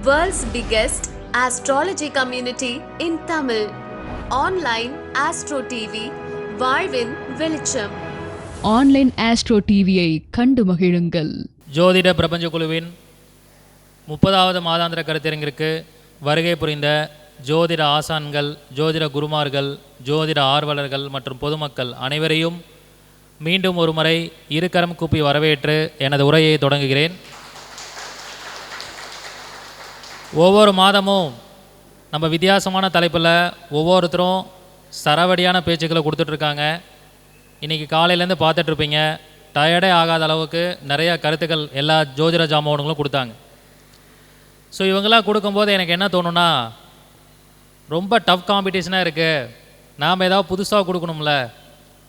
World's biggest astrology community in Tamil. Online Astro TV, வாழ்வின் வெளிச்சம். Online astro டிவியை கண்டு மகிழுங்கள். ஜோதிட பிரபஞ்ச குழுவின் 30வது மாதாந்திர கருத்தரங்கிற்கு வருகை புரிந்த ஜோதிட ஆசான்கள், ஜோதிட குருமார்கள், ஜோதிட ஆர்வலர்கள் மற்றும் பொதுமக்கள் அனைவரையும் மீண்டும் ஒரு முறை இருகரம் கூப்பி வரவேற்று எனது உரையை தொடங்குகிறேன். ஒவ்வொரு மாதமும் நம்ம வித்தியாசமான தலைப்பில் ஒவ்வொருத்தரும் சரவடியான பேச்சுக்களை கொடுத்துட்ருக்காங்க. இன்றைக்கி காலையிலேருந்து பார்த்துட்ருப்பீங்க, டயர்டே ஆகாத அளவுக்கு நிறையா கருத்துக்கள் எல்லா ஜோதிட ஜாமான்களும் கொடுத்தாங்க. ஸோ இவங்களாம் கொடுக்கும்போது எனக்கு என்ன தோணுன்னா, ரொம்ப டஃப் காம்படிஷனாக இருக்குது, நாம் ஏதாவது புதுசாக கொடுக்கணும்ல,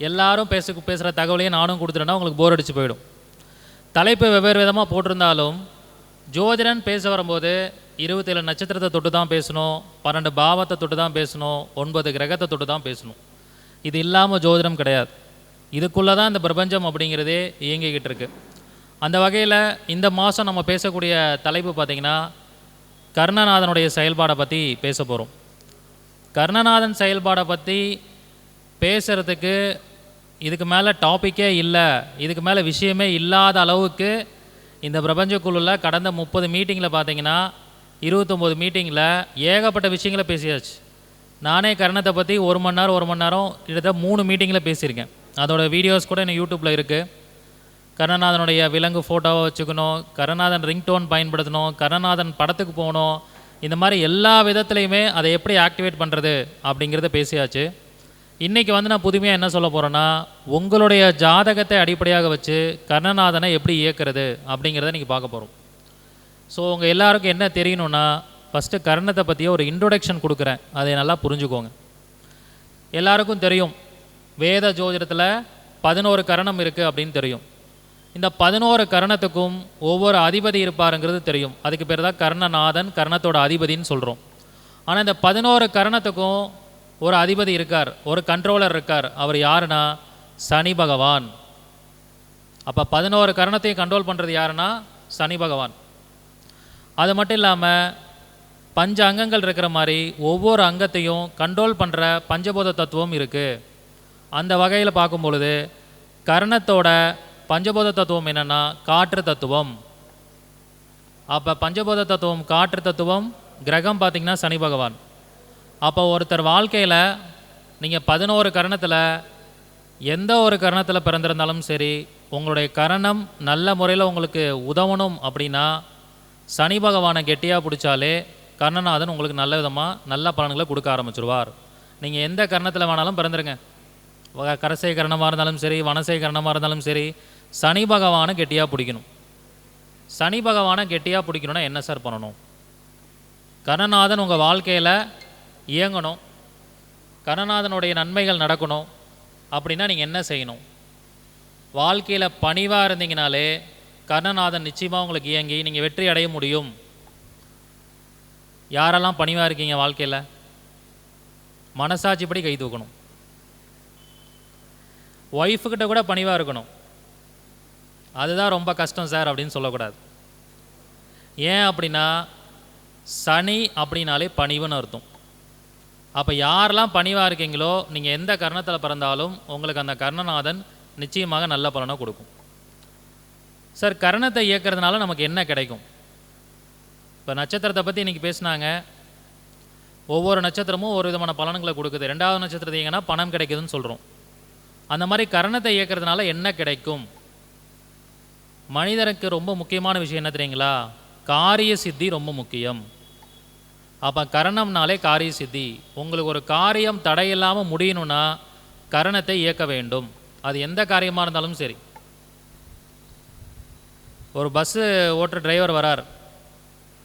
எல்லாரும் பேசுகிற தகவலையும் நானும் கொடுத்துட்டேன்னா உங்களுக்கு போர் அடித்து போயிடும். தலைப்பு வெவ்வேறு விதமாக போட்டிருந்தாலும் ஜோதிடன் பேச வரும்போது 27 நட்சத்திரத்தை தொட்டு தான் பேசணும், 12 பாவத்தை தொட்டு தான் பேசணும், 9 கிரகத்தை தொட்டு தான் பேசணும். இது இல்லாமல் ஜோதிடம் கிடையாது. இதுக்குள்ளே தான் இந்த பிரபஞ்சம் அப்படிங்கிறதே இயங்கிக்கிட்டு இருக்கு. அந்த வகையில் இந்த மாதம் நம்ம பேசக்கூடிய தலைப்பு பார்த்திங்கன்னா, கர்ணநாதனுடைய செயல்பாடை பற்றி பேச போகிறோம். கர்ணநாதன் செயல்பாடை பற்றி பேசுகிறதுக்கு இதுக்கு மேலே டாப்பிக்கே இல்லை, இதுக்கு மேலே விஷயமே இல்லாத அளவுக்கு இந்த பிரபஞ்சக்குழுவில் கடந்த 30 மீட்டிங்கில் பார்த்தீங்கன்னா 29 மீட்டிங்கில் ஏகப்பட்ட விஷயங்களை பேசியாச்சு. நானே கர்ணத்தை பற்றி 1 மணி நேரம் கிட்டத்தட்ட 3 மீட்டிங்கில் பேசியிருக்கேன். அதோட வீடியோஸ் கூட எனக்கு யூடியூப்பில் இருக்குது. கர்ணநாதனுடைய விலங்கு ஃபோட்டோவை வச்சுக்கணும், கர்ணநாதன் ரிங்டோன் பயன்படுத்தணும், கர்ணநாதன் படத்துக்கு போகணும், இந்த மாதிரி எல்லா விதத்துலையுமே அதை எப்படி ஆக்டிவேட் பண்ணுறது அப்படிங்கிறத பேசியாச்சு. இன்றைக்கி நான் புதுமையாக என்ன சொல்ல போகிறேன்னா, உங்களுடைய ஜாதகத்தை அடிப்படையாக வச்சு கர்ணநாதனை எப்படி இயக்கிறது அப்படிங்கிறத இன்றைக்கி பார்க்க போகிறோம். ஸோ உங்கள் எல்லாருக்கும் என்ன தெரியணுன்னா, ஃபஸ்ட்டு கர்ணத்தை பற்றிய ஒரு இன்ட்ரொடக்ஷன் கொடுக்குறேன், அதை நல்லா புரிஞ்சுக்கோங்க. எல்லாருக்கும் தெரியும், வேத ஜோதிடத்தில் 11 கரணம் இருக்குது அப்படின்னு தெரியும். இந்த 11 கரணத்துக்கும் ஒவ்வொரு அதிபதி இருப்பாருங்கிறது தெரியும். அதுக்கு பேர் தான் கர்ணநாதன், கர்ணத்தோட அதிபதின்னு சொல்கிறோம். ஆனால் இந்த 11 கரணத்துக்கும் ஒரு அதிபதி இருக்கார், ஒரு கண்ட்ரோலர் இருக்கார். அவர் யாருன்னா சனி பகவான். அப்போ 11 கரணத்தையும் கண்ட்ரோல் பண்ணுறது யாருன்னா சனி பகவான். அது மட்டும் இல்லாமல் 5 அங்கங்கள் இருக்கிற மாதிரி ஒவ்வொரு அங்கத்தையும் கண்ட்ரோல் பண்ணுற பஞ்சபூத தத்துவம் இருக்குது. அந்த வகையில் பார்க்கும் பொழுது கர்ணத்தோட பஞ்சபூத தத்துவம் என்னென்னா காற்று தத்துவம். அப்போ பஞ்சபூத தத்துவம் காற்று தத்துவம், கிரகம் பார்த்திங்கன்னா சனி பகவான். அப்போ ஒருத்தர் வாழ்க்கையில் நீங்கள் 11 கரணத்தில் எந்த ஒரு கரணத்தில் பிறந்திருந்தாலும் சரி, உங்களுடைய கரணம் நல்ல முறையில் உங்களுக்கு உதவணும் அப்படின்னா சனி பகவானை கெட்டியாக பிடிச்சாலே கர்ணநாதன் உங்களுக்கு நல்ல விதமாக நல்ல பலன்களை கொடுக்க ஆரம்பிச்சிருவார். நீங்கள் எந்த கரணத்தில் வேணாலும் பிறந்துருங்க, கரசை கரணமாக இருந்தாலும் சரி, வனசை கரணமாக இருந்தாலும் சரி, சனி பகவானை கெட்டியாக பிடிக்கணும். சனி பகவானை கெட்டியாக பிடிக்கணுன்னா என்ன சார் பண்ணணும்? கர்ணநாதன் உங்கள் வாழ்க்கையில் இயங்கணும், கர்ணநாதனுடைய நன்மைகள் நடக்கணும் அப்படின்னா நீங்கள் என்ன செய்யணும்? வாழ்க்கையில் பணிவாக இருந்தீங்கனாலே கர்ணநாதன் நிச்சயமாக உங்களுக்கு இயங்கி நீங்கள் வெற்றி அடைய முடியும். யாரெல்லாம் பணிவாக இருக்கீங்க வாழ்க்கையில்? மனசாட்சிப்படி கை தூக்கணும். ஒய்ஃபுக்கிட்ட கூட பணிவாக இருக்கணும். அதுதான் ரொம்ப கஷ்டம் சார் அப்படின்னு சொல்லக்கூடாது. ஏன் அப்படின்னா சனி அப்படின்னாலே பணிவுன்னு அர்த்தம். அப்போ யாரெல்லாம் பணிவாக இருக்கீங்களோ, நீங்கள் எந்த கர்ணத்தில் பிறந்தாலும் உங்களுக்கு அந்த கர்ணநாதன் நிச்சயமாக நல்ல பலனை கொடுக்கும். சார், கர்ணத்தை இயக்கிறதுனால நமக்கு என்ன கிடைக்கும்? இப்போ நட்சத்திரத்தை பற்றி இன்றைக்கி பேசினாங்க. ஒவ்வொரு நட்சத்திரமும் ஒரு விதமான பலன்களை கொடுக்குது. 2வது நட்சத்திரத்தை இயங்கினா பணம் கிடைக்குதுன்னு சொல்கிறோம். அந்த மாதிரி கர்ணத்தை இயக்கிறதுனால என்ன கிடைக்கும்? மனிதனுக்கு ரொம்ப முக்கியமான விஷயம் என்ன தெரியுங்களா? காரிய சித்தி ரொம்ப முக்கியம். அப்போ கரணம்னாலே காரிய சித்தி. உங்களுக்கு ஒரு காரியம் தடையில்லாமல் முடியணும்னா கரணத்தை இயக்க வேண்டும். அது எந்த காரியமாக இருந்தாலும் சரி. ஒரு பஸ்ஸு ஓட்டுற டிரைவர் வரார்,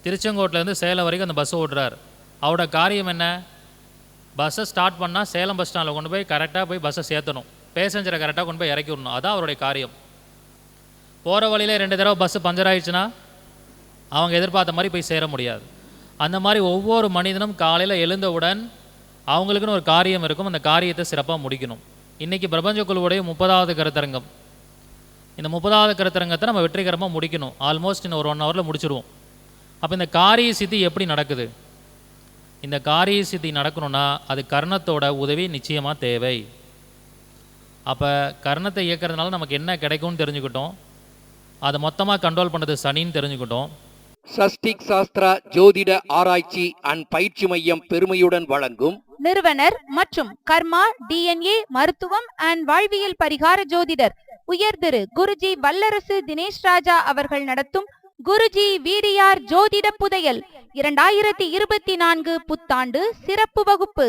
திருச்செங்கோட்டிலேருந்து சேலம் வரைக்கும் அந்த பஸ்ஸை ஓட்டுறார். அவரோட காரியம் என்ன? பஸ்ஸை ஸ்டார்ட் பண்ணால் சேலம் பஸ் ஸ்டாண்டில் கொண்டு போய் கரெக்டாக போய் பஸ்ஸை சேர்த்தணும், பேசஞ்சரை கரெக்டாக கொண்டு போய் இறக்கி விடணும். அதுதான் அவருடைய காரியம். போகிற வழியிலே 2 தடவை பஸ்ஸு பஞ்சர் ஆகிடுச்சுன்னா அவங்க எதிர்பார்த்த மாதிரி போய் சேர முடியாது. அந்த மாதிரி ஒவ்வொரு மனிதனும் காலையில் எழுந்தவுடன் அவங்களுக்குன்னு ஒரு காரியம் இருக்கும், அந்த காரியத்தை சிறப்பாக முடிக்கணும். இன்றைக்கி பிரபஞ்ச குழுவுடைய 30வது கருத்தரங்கம். இந்த 30வது கருத்தரங்கத்தை நம்ம வெற்றிகரமாக முடிக்கணும். ஆல்மோஸ்ட் இன்னும் ஒரு 1 ஹவரில் முடிச்சிடுவோம். அப்போ இந்த காரிய சித்தி எப்படி நடக்குது? இந்த காரிய சித்தி நடக்கணும்னா அது கர்ணத்தோட உதவி நிச்சயமாக தேவை. அப்போ கர்ணத்தை இயக்கிறதுனால நமக்கு என்ன கிடைக்கும்னு தெரிஞ்சுக்கிட்டோம். அதை மொத்தமாக கண்ட்ரோல் பண்ணுறது சனின்னு தெரிஞ்சுக்கிட்டோம். ஸ்வஸ்திக் சாஸ்திரா ஜோதிட ஆராய்ச்சி அண்ட் பயிற்சி மையம் பெருமையுடன் வழங்கும் நிறுவனர் மற்றும் கர்மா DNA மருத்துவம் அண்ட் வாழ்வியல் பரிகார ஜோதிடர் உயர் திரு குருஜி வல்லரசு தினேஷ் ராஜா அவர்கள் நடத்தும் குருஜி வீடியார் ஜோதிட புதையல் 2024 புத்தாண்டு சிறப்பு வகுப்பு.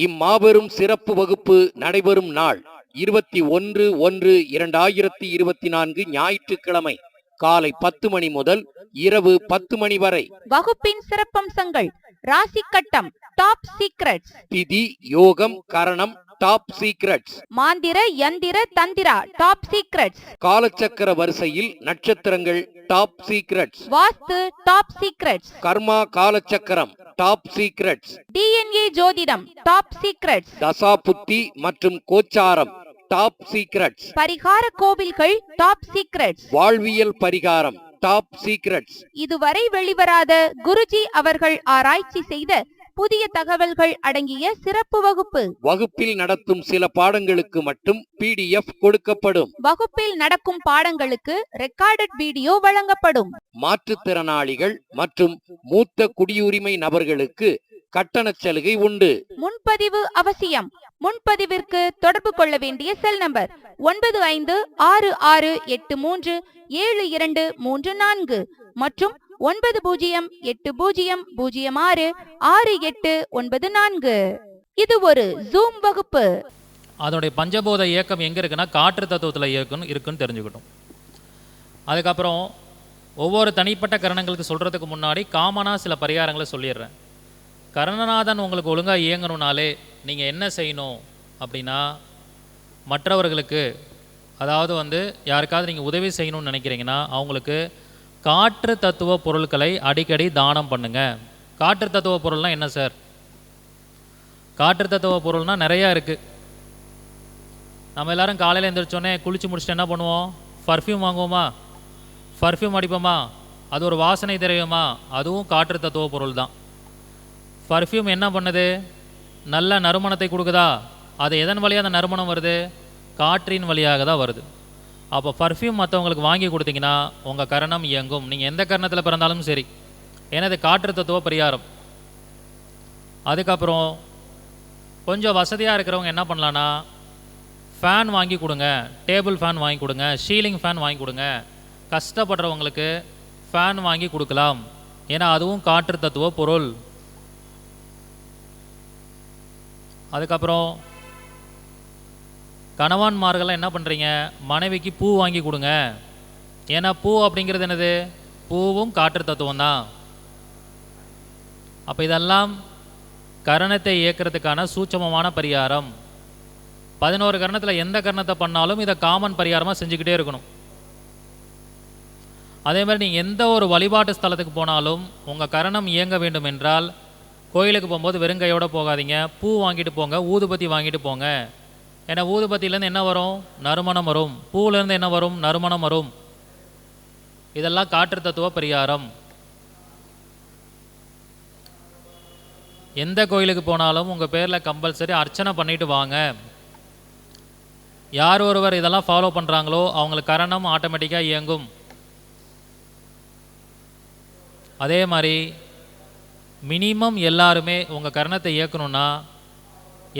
இம்மாபெரும் சிறப்பு வகுப்பு நடைபெறும் நாள் 21/1/2024 ஞாயிற்றுக்கிழமை காலை 10 மணி முதல் இரவு 10 மணி வரை. வகுப்பின் சிறப்பம்சங்கள்: ராசி கட்டம் டாப் சீக்ரெட்ஸ், திதி யோகம் கரணம் டாப் சீக்ரெட்ஸ், மாந்திர யந்திர தந்திரா டாப் சீக்ரெட்ஸ், காலச்சக்கர வரிசையில் நட்சத்திரங்கள் டாப் சீக்ரெட்ஸ், வாஸ்து டாப் சீக்ரெட்ஸ், கர்மா காலச்சக்கரம் டாப் சீக்ரெட்ஸ், DNA ஜோதிடம் டாப் சீக்ரெட்ஸ், தசா புத்தி மற்றும் கோச்சாரம் டாப் சீக்ரெட்ஸ், பரிகார கோவில்கள் டாப் சீக்ரெட்ஸ், வாழ்வியல் பரிகாரம் டாப் சீக்ரெட்ஸ். இதுவரை வெளிவராத குருஜி அவர்கள் ஆராய்ச்சி செய்த புதிய தகவல்கள் அடங்கிய சிறப்பு வகுப்பு. வகுப்பில் நடத்தும் சில பாடங்களுக்கு மட்டும் PDF கொடுக்கப்படும். வகுப்பில் நடக்கும் பாடங்களுக்கு ரெக்கார்டட் வீடியோ வழங்கப்படும். மாற்றுத்திறனாளிகள் மற்றும் மூத்த குடியுரிமை நபர்களுக்கு கட்டண சலுகை உண்டு. முன்பதிவு அவசியம். முன்பதிவிற்கு தொடர்பு கொள்ள வேண்டிய செல் நம்பர் 9566837234 மற்றும் 9080066894. இது ஒரு ஜூம் வகுப்பு. அதனுடைய பஞ்சபோத இயக்கம் எங்கே இருக்குன்னா காற்று தத்துவத்தில் இருக்குன்னு தெரிஞ்சுக்கிட்டோம். அதுக்கப்புறம் ஒவ்வொரு தனிப்பட்ட கரணங்களுக்கு சொல்கிறதுக்கு முன்னாடி காமனாக சில பரிகாரங்களை சொல்லிடுறேன். கரணநாதன் உங்களுக்கு ஒழுங்காக இயங்கணும்னாலே நீங்கள் என்ன செய்யணும் அப்படின்னா, மற்றவர்களுக்கு அதாவது யாருக்காவது நீங்கள் உதவி செய்யணும்னு நினைக்கிறீங்கன்னா அவங்களுக்கு காற்று தத்துவ பொருட்களை அடிக்கடி தானம் பண்ணுங்க. காற்று தத்துவ பொருள்னால் என்ன சார்? காற்று தத்துவ பொருள்னால் நிறையா இருக்குது. நம்ம எல்லோரும் காலையில் எழுந்திரிச்சோன்னே குளித்து முடிச்சுட்டு என்ன பண்ணுவோம்? பர்ஃப்யூம் வாங்குவோமா? பர்ஃப்யூம் அடிப்போமா? அது ஒரு வாசனை திரவியமா? அதுவும் காற்று தத்துவ பொருள் தான். பர்ஃப்யூம் என்ன பண்ணுது? நல்ல நறுமணத்தை கொடுக்குதா? அது எதன் வழியாக அந்த நறுமணம் வருது? காற்றின் வழியாக தான் வருது. அப்போ பர்ஃப்யூம் மற்றவங்களுக்கு வாங்கி கொடுத்தீங்கன்னா உங்கள் கரணம் இயங்கும். நீங்கள் எந்த கரணத்தில் பிறந்தாலும் சரி. ஏன்னா இது காற்று தத்துவ பரிகாரம். அதுக்கப்புறம் கொஞ்சம் வசதியாக இருக்கிறவங்க என்ன பண்ணலான்னா, ஃபேன் வாங்கி கொடுங்க, டேபிள் ஃபேன் வாங்கி கொடுங்க, சீலிங் ஃபேன் வாங்கி கொடுங்க. கஷ்டப்படுறவங்களுக்கு ஃபேன் வாங்கி கொடுக்கலாம். ஏன்னா அதுவும் காற்று தத்துவ பொருள். அதுக்கப்புறம் கணவன்மார்கள்லாம் என்ன பண்ணுறீங்க? மனைவிக்கு பூ வாங்கி கொடுங்க. ஏன்னா பூ அப்படிங்கிறது என்னது? பூவும் காற்று தத்துவம் தான். அப்போ இதெல்லாம் கரணத்தை இயக்கிறதுக்கான சூட்சமமான பரிகாரம். 11 கரணத்தில் எந்த கரணத்தை பண்ணாலும் இதை காமன் பரிகாரமாக செஞ்சுக்கிட்டே இருக்கணும். அதே மாதிரி நீங்கள் எந்த ஒரு வழிபாட்டு ஸ்தலத்துக்கு போனாலும் உங்கள் கரணம் இயங்க வேண்டும் என்றால் கோயிலுக்கு போகும்போது வெறுங்கையோடு போகாதீங்க. பூ வாங்கிட்டு போங்க, ஊதுபத்தி வாங்கிட்டு போங்க. ஏன்னா ஊதுபத்திலேருந்து என்ன வரும்? நறுமணம் வரும். பூவிலேருந்து என்ன வரும்? நறுமணம் வரும். இதெல்லாம் காற்று தத்துவ பரிகாரம். எந்த கோயிலுக்கு போனாலும் உங்கள் பேரில் கம்பல்சரி அர்ச்சனை பண்ணிட்டு வாங்க. யார் ஒருவர் இதெல்லாம் ஃபாலோ பண்ணுறாங்களோ அவங்களுக்கு கரணம் ஆட்டோமேட்டிக்காக இயங்கும். அதே மாதிரி மினிமம் எல்லாருமே உங்கள் கரணத்தை இயக்கணும்னா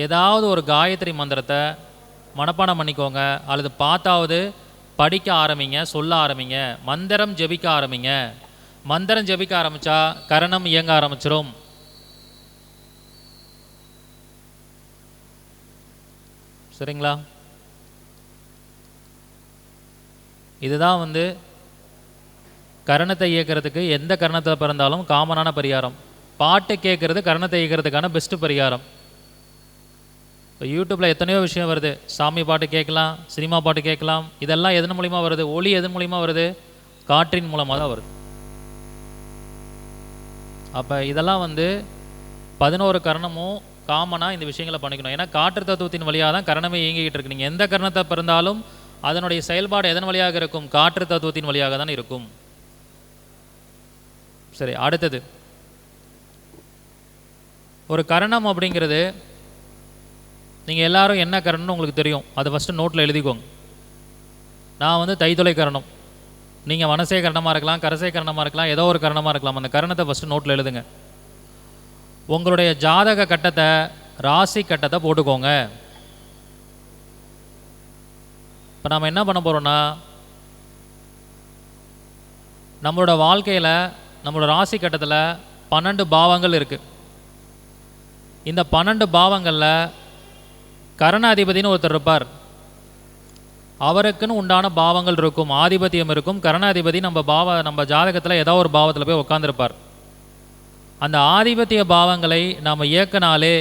ஏதாவது ஒரு காயத்ரி மந்திரத்தை மனப்பாடம் பண்ணிக்கோங்க, அல்லது பார்த்தாவது படிக்க ஆரம்பிங்க, சொல்ல ஆரம்பிங்க, மந்திரம் ஜெபிக்க ஆரம்பிங்க. மந்திரம் ஜெபிக்க ஆரம்பித்தா கரணம் இயங்க ஆரம்பிச்சிடும். சரிங்களா? இதுதான் கரணத்தை இயக்கிறதுக்கு எந்த கரணத்தில் பிறந்தாலும் காமனான பரிகாரம். பாட்டு கேட்குறது கரணத்தை இயக்கிறதுக்கான பெஸ்ட்டு பரிகாரம். இப்போ யூடியூப்பில் எத்தனையோ விஷயம் வருது. சாமி பாட்டு கேட்கலாம், சினிமா பாட்டு கேட்கலாம். இதெல்லாம் எதன் மூலிமா வருது? ஒளி எதன் மூலிமா வருது? காற்றின் மூலமாக தான் வருது. அப்போ இதெல்லாம் 11 கரணமும் காமனாக இந்த விஷயங்களை பண்ணிக்கணும். ஏன்னா காற்று தத்துவத்தின் வழியாக தான் கரணமே இயங்கிக்கிட்டு இருக்கு. நீங்கள் எந்த கரணத்தை பிறந்தாலும் அதனுடைய செயல்பாடு எதன் வழியாக இருக்கும்? காற்று தத்துவத்தின் வழியாக தான் இருக்கும். சரி, அடுத்தது ஒரு கரணம் அப்படிங்கிறது நீங்கள் எல்லாரும் என்ன கரணம்னு உங்களுக்கு தெரியும். அதை ஃபஸ்ட்டு நோட்டில் எழுதிக்கோங்க. நான் வந்து தைத்துளை கரணம், நீங்கள் வனசை கரணமாக இருக்கலாம், கரசை கரணமாக இருக்கலாம், ஏதோ ஒரு கரணமாக இருக்கலாம். அந்த கரணத்தை ஃபஸ்ட்டு நோட்டில் எழுதுங்க. உங்களுடைய ஜாதக கட்டத்தை, ராசி கட்டத்தை போட்டுக்கோங்க. இப்போ நாம் என்ன பண்ண போகிறோன்னா, நம்மளோட வாழ்க்கையில் நம்மளோட ராசி கட்டத்தில் 12 பாவங்கள் இருக்குது. இந்த 12 பாவங்களில் கரணாதிபதினு ஒருத்தர் இருப்பார். அவருக்குன்னு உண்டான பாவங்கள் இருக்கும், ஆதிபத்தியம் இருக்கும். கரணாதிபதி நம்ம ஜாதகத்தில் ஏதோ ஒரு பாவத்தில் போய் உட்காந்துருப்பார். அந்த ஆதிபத்திய பாவங்களை நாம் இயக்கினாலே,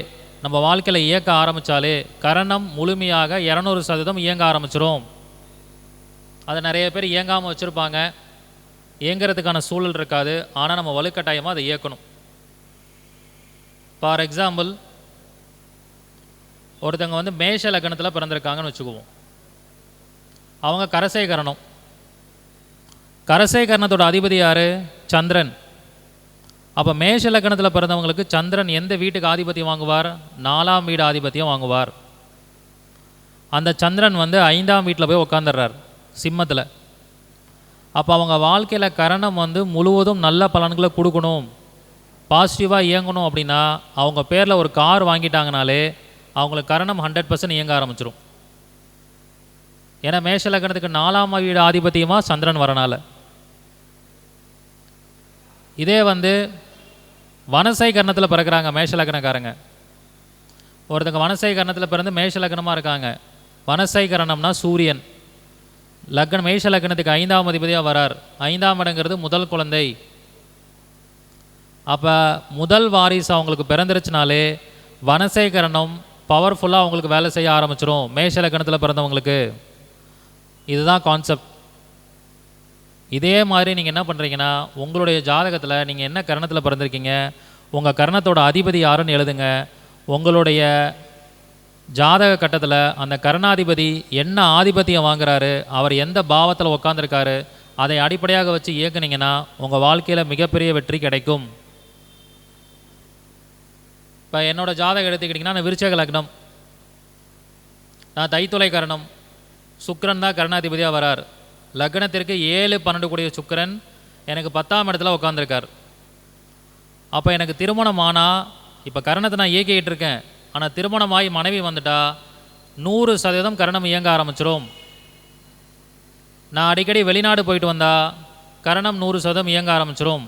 நம்ம வாழ்க்கையில் இயக்க ஆரம்பித்தாலே கரணம் முழுமையாக 200% இயங்க ஆரம்பிச்சிரும். அதை நிறைய பேர் இயங்காமல் வச்சுருப்பாங்க, இயங்கிறதுக்கான சூழல் இருக்காது. ஆனால் நம்ம வலுக்கட்டாயமாக அதை இயக்கணும். ஃபார் எக்ஸாம்பிள், ஒருத்தவங்க வந்து மேஷ லக்னத்தில் பிறந்திருக்காங்கன்னு வச்சுக்குவோம். அவங்க கரசை கரணம். கரசை கரணத்தோட அதிபதி யார்? சந்திரன். அப்போ மேஷ லக்னத்தில் பிறந்தவங்களுக்கு சந்திரன் எந்த வீட்டுக்கு ஆதிபத்தியம் வாங்குவார்? 4ஆம் வீடு ஆதிபத்தியம் வாங்குவார். அந்த சந்திரன் வந்து 5ஆம் வீட்டில் போய் உட்காந்துடுறார், சிம்மத்தில். அப்போ அவங்க வாழ்க்கையில் கரணம் வந்து முழுவதும் நல்ல பலன்களை கொடுக்கணும், பாசிட்டிவாக இயங்கணும் அப்படின்னா அவங்க பேரில் ஒரு கார் வாங்கிட்டாங்கனாலே அவங்களுக்கு கரணம் 100% இயங்க ஆரம்பிச்சிடும். ஏன்னா மேஷ லக்னத்துக்கு 4ஆம் வீடு ஆதிபத்தியமாக சந்திரன் வரனால. இதே வந்து வனசை கரணத்தில் பிறக்கிறாங்க மேஷ லக்னக்காரங்க. ஒருத்தங்க வனசை கரணத்தில் பிறந்து மேஷ லக்னமாக இருக்காங்க. வனசை கரணம்னா சூரியன். லக்னம் மேஷ லக்னத்துக்கு 5ஆம் அதிபதியாக வரார். 5ஆம் இடங்கிறது முதல் குழந்தை. அப்போ முதல் வாரிசு அவங்களுக்கு பிறந்துருச்சுனாலே வனசை கரணம் பவர்ஃபுல்லாக அவங்களுக்கு வேலை செய்ய ஆரம்பிச்சிடும் மேஷ லக்னத்தில் பிறந்தவங்களுக்கு. இதுதான் கான்செப்ட். இதே மாதிரி நீங்கள் என்ன பண்ணுறீங்கன்னா, உங்களுடைய ஜாதகத்தில் நீங்கள் என்ன கரணத்தில் பிறந்திருக்கீங்க, உங்கள் கரணத்தோட அதிபதி யாருன்னு எழுதுங்க. உங்களுடைய ஜாதக கட்டத்தில் அந்த கரணாதிபதி என்ன ஆதிபத்தியம் வாங்குறாரு, அவர் எந்த பாவத்தில் உட்காந்துருக்காரு, அதை அடிப்படையாக வச்சு இயக்குனீங்கன்னா உங்கள் வாழ்க்கையில் மிகப்பெரிய வெற்றி கிடைக்கும். இப்போ என்னோடய ஜாதகம் எடுத்துக்கிட்டிங்கன்னா, நான் விருச்சக லக்னம், நான் தைத்துளை கரணம், சுக்கிரன் தான் கரணாதிபதியாக வரார். லக்னத்திற்கு 7, 12 கூடிய சுக்கிரன் எனக்கு 10ஆம் இடத்துல உட்காந்துருக்கார். அப்போ எனக்கு திருமணம் ஆனால், இப்போ கரணத்தை நான் இயக்கிக்கிட்டு இருக்கேன், ஆனால் திருமணமாகி மனைவி வந்துட்டா 100% கரணம் இயங்க ஆரம்பிச்சிடும். நான் அடிக்கடி வெளிநாடு போயிட்டு வந்தால் கரணம் 100% இயங்க ஆரம்பிச்சிடும்.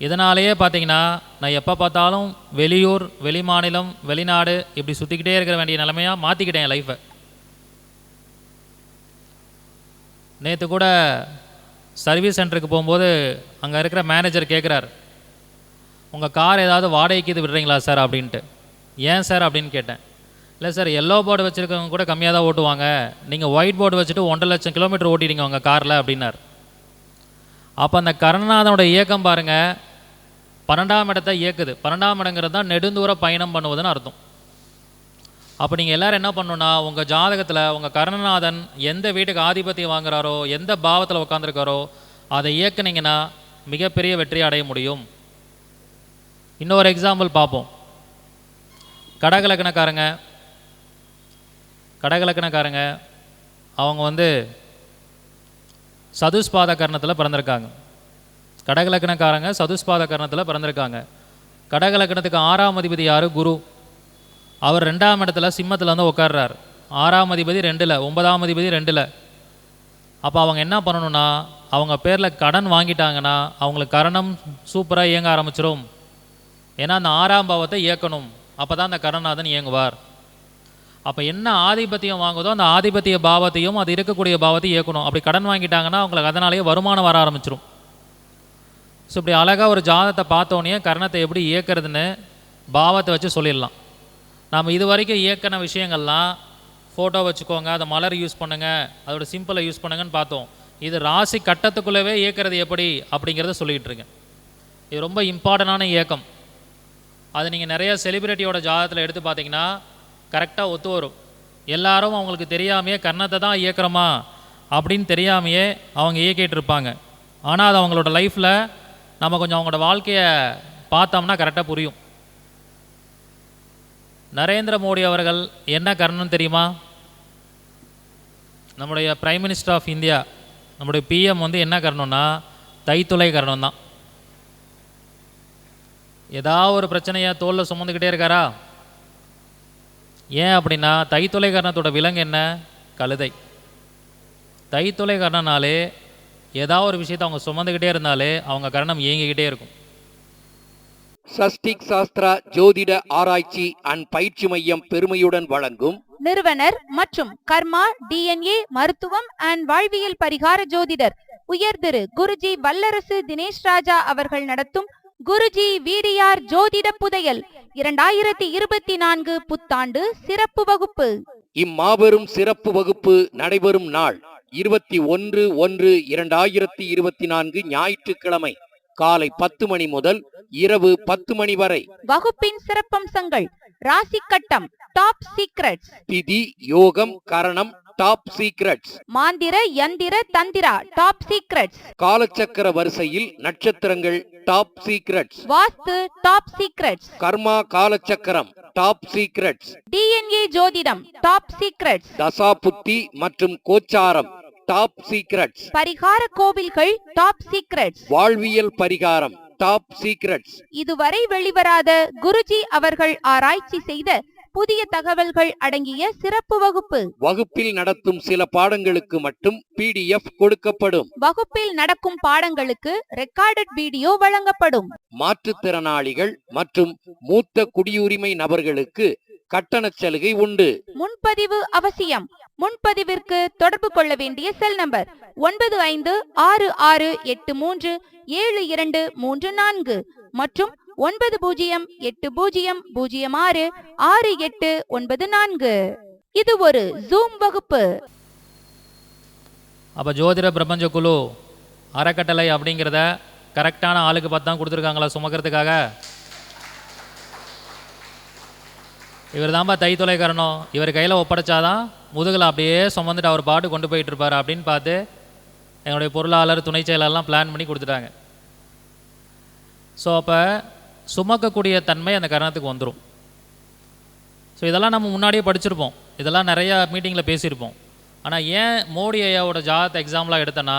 இதனாலேயே பார்த்தீங்கன்னா நான் எப்போ பார்த்தாலும் வெளியூர், வெளி மாநிலம், வெளிநாடு இப்படி சுற்றிக்கிட்டே இருக்கிற வேண்டிய நிலைமையாக மாற்றிக்கிட்டேன் என் லைஃப்பை. நேற்று கூட சர்வீஸ் சென்டருக்கு போகும்போது அங்கே இருக்கிற மேனேஜர் கேட்குறார், உங்கள் கார் ஏதாவது வாடகைக்கு இது விடுறீங்களா சார் அப்படின்ட்டு. ஏன் சார் அப்படின்னு கேட்டேன். இல்லை சார், எல்லோ போர்டு வச்சுருக்கவங்க கூட கம்மியாக தான் ஓட்டுவாங்க, நீங்கள் ஒயிட் போர்டு வச்சுட்டு 1.5 லட்சம் கிலோமீட்டர் ஓட்டிட்டீங்க உங்கள் காரில் அப்படின்னார். அப்போ அந்த கரணநாதனோட இயக்கம் பாருங்கள், 12ஆம் இடத்தை இயக்குது. 12ஆம் இடங்கிறது தான் நெடுந்தூர பயணம் பண்ணுவதுன்னு அர்த்தம். அப்போ நீங்கள் எல்லோரும் என்ன பண்ணணுன்னா, உங்கள் ஜாதகத்தில் உங்கள் கரணநாதன் எந்த வீட்டுக்கு ஆதிபத்தியம் வாங்குறாரோ, எந்த பாவத்தில் உட்காந்துருக்காரோ அதை இயக்குனீங்கன்னா மிகப்பெரிய வெற்றி அடைய முடியும். இன்னொரு எக்ஸாம்பிள் பார்ப்போம். கடகலக்கணக்காரங்க அவங்க வந்து சதுஸ்பாத கரணத்தில் பிறந்திருக்காங்க. கடகலக்கணக்காரங்க சதுஸ்பாத கரணத்தில் பிறந்திருக்காங்க. கடகலக்கணத்துக்கு 6ஆம் அதிபதி யார்? குரு. அவர் 2ஆம் இடத்துல சிம்மத்தில் வந்து உட்கார்றார். 6ஆம் அதிபதி 2ல், 9ஆம் அதிபதி 2ல். அப்போ அவங்க என்ன பண்ணணும்னா, அவங்க பேரில் கடன் வாங்கிட்டாங்கன்னா அவங்களுக்கு கரணம் சூப்பராக இயங்க ஆரம்பிச்சிடும். ஏன்னா அந்த 6ஆம் பாவத்தை இயக்கணும், அப்போ தான் அந்த கரணநாதன் இயங்குவார். அப்போ என்ன ஆதிபத்தியம் வாங்குதோ அந்த ஆதிபத்திய பாவத்தையும் அது இருக்கக்கூடிய பாவத்தையும் இயக்கணும். அப்படி கடன் வாங்கிட்டாங்கன்னா அவங்களுக்கு அதனாலேயே வருமானம் வர ஆரம்பிச்சிடும். ஸோ இப்படி அழகாக ஒரு ஜாதகத்தை பார்த்தோன்னே கரணத்தை எப்படி இயக்கிறதுன்னு பாவத்தை வச்சு சொல்லிடலாம். நாம் இது வரைக்கும் இயக்கின விஷயங்கள்லாம் ஃபோட்டோ வச்சுக்கோங்க, அதை மலர் யூஸ் பண்ணுங்கள், அதோட சிம்பிளை யூஸ் பண்ணுங்கன்னு பார்த்தோம். இது ராசி கட்டத்துக்குள்ளவே இயக்கிறது எப்படி அப்படிங்கிறத சொல்லிகிட்டு இருக்கேன். இது ரொம்ப இம்பார்ட்டண்டான இயக்கம். அது நீங்கள் நிறைய செலிபிரிட்டியோட ஜாதகத்தில் எடுத்து பார்த்தீங்கன்னா கரெக்டாக ஒத்து வரும். எல்லாரும் அவங்களுக்கு தெரியாமையே கர்ணத்தை தான் இயக்கிறோமா அப்படின்னு தெரியாமையே அவங்க இயக்கிட்டு இருப்பாங்க. ஆனால் அது அவங்களோட லைஃப்பில் நம்ம கொஞ்சம் அவங்களோட வாழ்க்கையை பார்த்தோம்னா கரெக்டாக புரியும். நரேந்திர மோடி அவர்கள் என்ன கர்ணம் தெரியுமா? நம்முடைய பிரைம் மினிஸ்டர் ஆஃப் இந்தியா, நம்முடைய பிஎம் வந்து என்ன கர்ணம்னா தைத்துளை கர்ணம் தான். ஏதாவது ஒரு பிரச்சனையை தோளில் சுமந்துக்கிட்டே இருக்காரா? ஏன் அப்படின்னா தைத்துளை கர்ணத்தோட விலங்கு என்ன? கழுதை. தைத்துளை கர்ணனாலே ஏதாவது ஒரு விஷயத்தை அவங்க சுமந்துக்கிட்டே இருந்தாலே அவங்க கர்ணம் இயங்கிக்கிட்டே இருக்கும். சஷ்டிக் சாஸ்திரா ஜோதிட ஆராய்ச்சி அண்ட் பயிற்சி மையம் பெருமையுடன் வழங்கும் நிறுவனர் மற்றும் கர்மா டிஎன்ஏ மருத்துவம் அண்ட் வாழ்வியல் பரிகார ஜோதிடர் உயர் திரு குருஜி வல்லரசு தினேஷ் ராஜா அவர்கள் நடத்தும் குருஜி வீடியார் ஜோதிட புதையல் 2024 புத்தாண்டு சிறப்பு வகுப்பு. இம்மாபெரும் சிறப்பு வகுப்பு நடைபெறும் நாள் 21/1/2024 ஞாயிற்றுக்கிழமை காலை 10 மணி முதல் இரவு 10 மணி வரை. வகுப்பின் சிறப்பம்சங்கள்: ராசி கட்டம் டாப் சீக்ரெட்ஸ், திதி யோகம் கரணம் டாப் சீக்ரெட்ஸ், மாந்திர யந்திர தந்திரா டாப் சீக்ரெட்ஸ், காலச்சக்கர வரிசையில் நட்சத்திரங்கள் டாப் சீக்ரெட்ஸ், வாஸ்து டாப் சீக்ரெட்ஸ், கர்மா காலச்சக்கரம் டாப் சீக்ரெட்ஸ், டிஎன்ஏ ஜோதிடம் டாப் சீக்ரெட்ஸ், தசா புத்தி மற்றும் கோச்சாரம் டாப் சீக்ரெட்ஸ், பரிகார கோவில்கள் டாப் சீக்ரெட்ஸ், வாழ்வியல் பரிகாரம் டாப் சீக்ரெட்ஸ். இதுவரை வெளிவராத குருஜி அவர்கள் ஆராய்ச்சி செய்த புதிய தகவல்கள் அடங்கிய சிறப்பு வகுப்பு. வகுப்பில் நடத்தும் சில பாடங்களுக்கு மட்டும் PDF கொடுக்கப்படும். வகுப்பில் நடக்கும் பாடங்களுக்கு ரெக்கார்டட் வீடியோ வழங்கப்படும். மாற்றுத்திறனாளிகள் மற்றும் மூத்த குடியுரிமை நபர்களுக்கு கட்டண சலுகை உண்டு. முன்பதிவு அவசியம். முன்பதிவிற்கு தொடர்பு கொள்ள வேண்டிய செல் நம்பர் 9566837234 மற்றும் 9080066894. இது ஒரு ஜூம் வகுப்பு. அப்போ ஜோதிட பிரபஞ்ச குழு அறக்கட்டளை அப்படிங்கிறத கரெக்டான ஆளுக்கு பார்த்து தான் கொடுத்துருக்காங்களா சுமக்கிறதுக்காக? இவர் தான்பா தைத்துளை கரணம், இவர் கையில் ஒப்படைச்சாதான் முதுகில் அப்படியே சுமந்துட்டு அவர் பாட்டு கொண்டு போயிட்டு இருப்பார் அப்படின்னு பார்த்து எங்களுடைய பொருளாளர் துணை செயலெல்லாம் பிளான் பண்ணி கொடுத்துட்டாங்க. ஸோ அப்போ சுமக்கக்கூடிய தன்மை அந்த கரணத்துக்கு வந்துடும். ஸோ இதெல்லாம் நம்ம முன்னாடியே படிச்சிருப்போம், இதெல்லாம் நிறையா மீட்டிங்கில் பேசியிருப்போம். ஆனால் ஏன் மோடி ஐயாவோட ஜாதகத்தை எக்ஸாம்பிளாக எடுத்தேன்னா,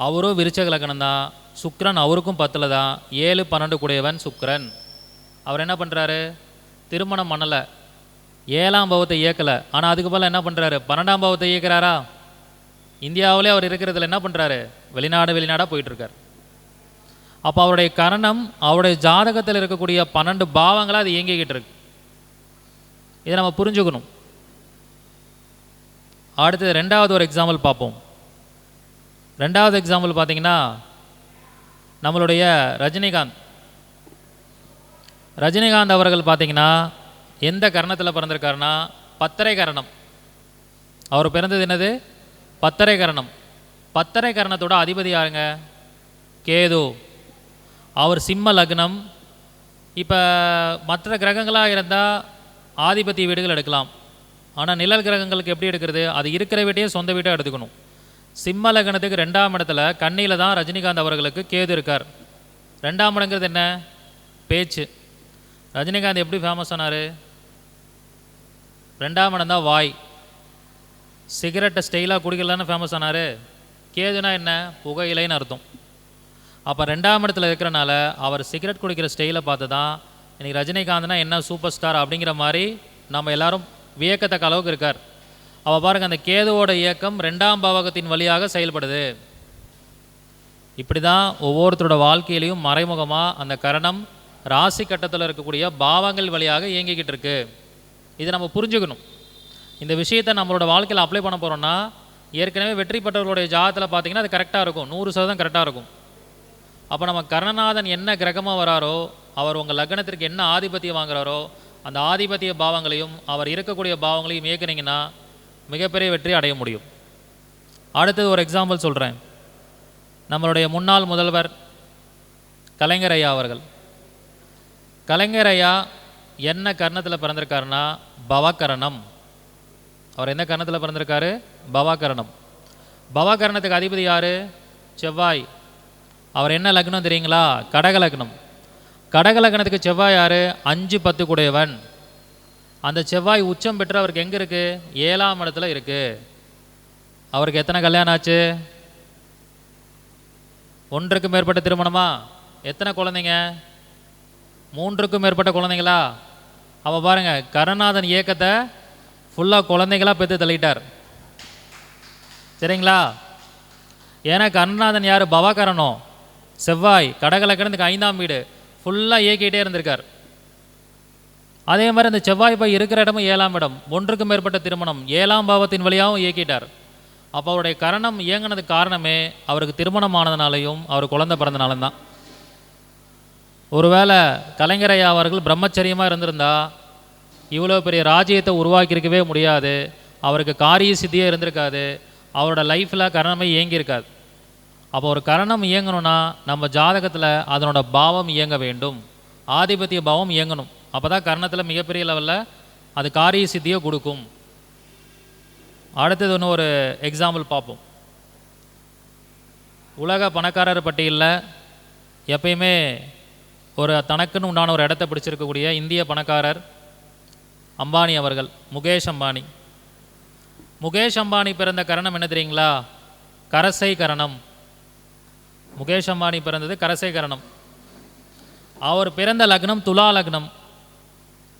அவரும் விருச்சக லக்னம் தான், சுக்கிரன் அவருக்கும் 10ல் தான், 7 12 கூடியவன் சுக்கிரன். அவர் என்ன பண்ணுறாரு? திருமணம் பண்ணலை, 7ஆம் பாவத்தை இயக்கலை. ஆனால் அதுக்கு போல் என்ன பண்ணுறாரு? 12ஆம் பாவத்தை இயக்கிறாரா? இந்தியாவிலே அவர் இருக்கிறதுல என்ன பண்ணுறாரு? வெளிநாடாக போயிட்டுருக்கார். அப்போ அவருடைய கரணம் அவருடைய ஜாதகத்தில் இருக்கக்கூடிய 12 பாவங்களாக அது இயங்கிக்கிட்டு இருக்கு. இதை நம்ம புரிஞ்சுக்கணும். அடுத்தது 2வது ஒரு எக்ஸாம்பிள் பார்ப்போம். 2வது எக்ஸாம்பிள் பார்த்தீங்கன்னா நம்மளுடைய ரஜினிகாந்த் அவர்கள் பார்த்தீங்கன்னா எந்த கரணத்தில் பிறந்திருக்காருன்னா 10ரை கரணம். அவர் பிறந்தது என்னது? 10ரை கரணம். 10ரை கரணத்தோட அதிபதி யாருங்க? கேது. அவர் சிம்ம லக்னம். இப்போ மற்ற கிரகங்களாக இருந்தால் ஆதிபத்திய வீடுகள் எடுக்கலாம், ஆனால் நிழல் கிரகங்களுக்கு எப்படி எடுக்கிறது? அது இருக்கிற வீட்டையே சொந்த வீட்டாக எடுத்துக்கணும். சிம்ம லக்னத்துக்கு 2ஆம் இடத்துல கன்னியில் தான் ரஜினிகாந்த் அவர்களுக்கு கேது இருக்கார். 2ஆம் இடங்கிறது என்ன? பேச்சு. ரஜினிகாந்த் எப்படி ஃபேமஸ் ஆனார்? 2ஆம் இடம் தான் வாய். சிகரெட்டை ஸ்டைலாக குடிக்கலான்னு ஃபேமஸ் ஆனார். கேதுனா என்ன? புகையிலைன்னு அர்த்தம். அப்போ 2ஆம் இடத்துல இருக்கிறனால அவர் சிகரெட் குடிக்கிற ஸ்டைலை பார்த்து தான் இன்றைக்கி ரஜினிகாந்த்னா என்ன சூப்பர் ஸ்டார் அப்படிங்கிற மாதிரி நம்ம எல்லாரும் வியக்கத்தக்க அளவுக்கு இருக்கார். அவள் பாருங்கள், அந்த கேதுவோட இயக்கம் 2ஆம் பாவகத்தின் வழியாக செயல்படுது. இப்படி தான் ஒவ்வொருத்தரோட வாழ்க்கையிலையும் மறைமுகமாக அந்த கரணம் ராசி கட்டத்தில் இருக்கக்கூடிய பாவங்கள் வழியாக இயங்கிக்கிட்டு இருக்கு. இதை நம்ம புரிஞ்சுக்கணும். இந்த விஷயத்தை நம்மளோட வாழ்க்கையில் அப்ளை பண்ண போகிறோன்னா, ஏற்கனவே வெற்றி பெற்றவர்களுடைய ஜாதகத்தில் பார்த்தீங்கன்னா அது கரெக்டாக இருக்கும், 100% கரெக்டாக இருக்கும். அப்போ நம்ம கரணநாதன் என்ன கிரகமாக வராரோ, அவர் உங்கள் லக்னத்திற்கு என்ன ஆதிபத்தியம் வாங்குறாரோ, அந்த ஆதிபத்திய பாவங்களையும் அவர் இருக்கக்கூடிய பாவங்களையும் இயக்குனீங்கன்னா மிகப்பெரிய வெற்றி அடைய முடியும். அடுத்தது ஒரு எக்ஸாம்பிள் சொல்கிறேன். நம்மளுடைய முன்னாள் முதல்வர் கலைஞர் ஐயா அவர்கள். கலைஞர் ஐயா என்ன கரணத்தில் பிறந்திருக்காருன்னா பவகரணம். அவர் எந்த கரணத்தில் பிறந்திருக்காரு? பவகரணம். பவகரணத்துக்கு அதிபதி யார்? செவ்வாய். அவர் என்ன லக்னம் தெரியுங்களா? கடக லக்னம். கடக லக்னத்துக்கு செவ்வாய் யார்? 5 10 கூடையவன். அந்த செவ்வாய் உச்சம் பெற்று அவருக்கு எங்கே இருக்குது? 7ஆம் இடத்துல இருக்குது. அவருக்கு எத்தனை கல்யாணம் ஆச்சு? 1க்கும் மேற்பட்ட திருமணமா? எத்தனை குழந்தைங்க? 3க்கும் மேற்பட்ட குழந்தைங்களா? அவ பாருங்க, கருணாதன் இயக்கத்தை ஃபுல்லாக குழந்தைங்களாக பெற்று தள்ளிட்டார். சரிங்களா? ஏன்னா கருணாதன் யார்? பவகரணம். செவ்வாய் கடகலக்கணத்துக்கு 5ஆம் வீடு ஃபுல்லாக இயக்கிட்டே இருந்திருக்கார். அதே மாதிரி அந்த செவ்வாய் போய் இருக்கிற இடமும் 7ஆம் இடம். 1க்கும் மேற்பட்ட திருமணம் 7ஆம் பாவத்தின் வழியாகவும் இயக்கிட்டார். அப்போ அவருடைய கரணம் இயங்கினதுக்கு காரணமே அவருக்கு திருமணம் ஆனதுனாலையும் அவர் குழந்தை பிறந்தனாலும் தான். ஒருவேளை கலைஞரையா அவர்கள் பிரம்மச்சரியமாக இருந்திருந்தா இவ்வளோ பெரிய ராஜ்யத்தை உருவாக்கியிருக்கவே முடியாது. அவருக்கு காரிய சித்தியே இருந்திருக்காது. அவரோட லைஃப்பில் கரணமே இயங்கியிருக்காது. அப்போ ஒரு கரணம் இயங்கணும்னா நம்ம ஜாதகத்தில் அதனோட பாவம் இயங்க வேண்டும், ஆதிபத்திய பாவம் இயங்கணும். அப்போ தான் கரணத்தில் மிகப்பெரிய லெவலில் அது காரிய சித்தியை கொடுக்கும். அடுத்தது ஒன்று ஒரு எக்ஸாம்பிள் பார்ப்போம். உலக பணக்காரர் பட்டியலில் எப்பயுமே ஒரு தனக்குன்னு உண்டான ஒரு இடத்த பிடிச்சிருக்கக்கூடிய இந்திய பணக்காரர் அம்பானி அவர்கள், முகேஷ் அம்பானி. முகேஷ் அம்பானி பிறந்த கரணம் என்ன தெரியுங்களா? கரசை கரணம். முகேஷ் அம்பானி பிறந்தது கரசை கரணம். அவர் பிறந்த லக்னம் துலா லக்னம்.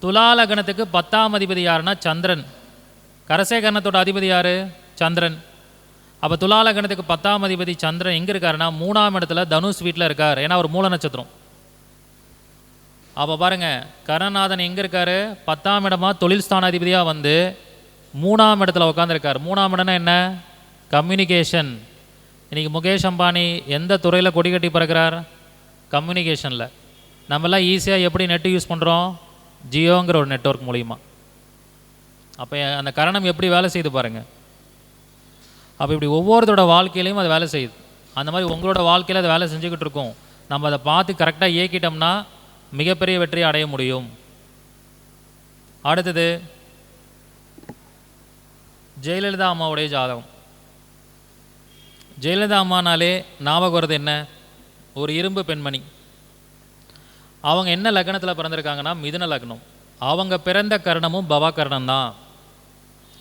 துலா லக்னத்துக்கு 10ஆம் அதிபதி யாருன்னா சந்திரன். கரசை கரணத்தோட அதிபதி யார்? சந்திரன். அப்போ துலா லக்னத்துக்கு 10ஆம் அதிபதி சந்திரன் எங்கே இருக்காருன்னா 3ஆம் இடத்துல தனுஷ் வீட்டில் இருக்கார். ஏன்னா அவர் மூல நட்சத்திரம். அப்போ பாருங்கள், கருணாதன் எங்கே இருக்கார்? 10ஆம் இடமா தொழில் ஸ்தானாதிபதியாக வந்து 3ஆம் இடத்துல உட்காந்துருக்கார். 3ஆம் இடம்னா என்ன? கம்யூனிகேஷன். இன்றைக்கி முகேஷ் அம்பானி எந்த துறையில் கொடி கட்டி பறக்கிறார்? கம்யூனிகேஷனில். நம்மளாம் ஈஸியாக எப்படி நெட்டு யூஸ் பண்ணுறோம்? ஜியோங்கிற ஒரு நெட்வொர்க் மூலிமா. அப்போ அந்த கரணம் எப்படி வேலை செய்து பாருங்கள். அப்போ இப்படி ஒவ்வொருத்தரோட வாழ்க்கையிலையும் அது வேலை செய்யுது. அந்த மாதிரி உங்களோட வாழ்க்கையில் அது வேலை செஞ்சுக்கிட்டு இருக்கோம். நம்ம அதை பார்த்து கரெக்டாக இயக்கிட்டோம்னா மிகப்பெரிய வெற்றியை அடைய முடியும். அடுத்தது ஜெயலலிதா அம்மாவுடைய ஜாதகம். ஜெயலலிதா அம்மானாலே ஞாபகம் வருது என்ன? ஒரு இரும்பு பெண்மணி. அவங்க என்ன லக்னத்தில் பிறந்திருக்காங்கன்னா மிதுன லக்னம். அவங்க பிறந்த கரணமும் பவகரணம் தான்.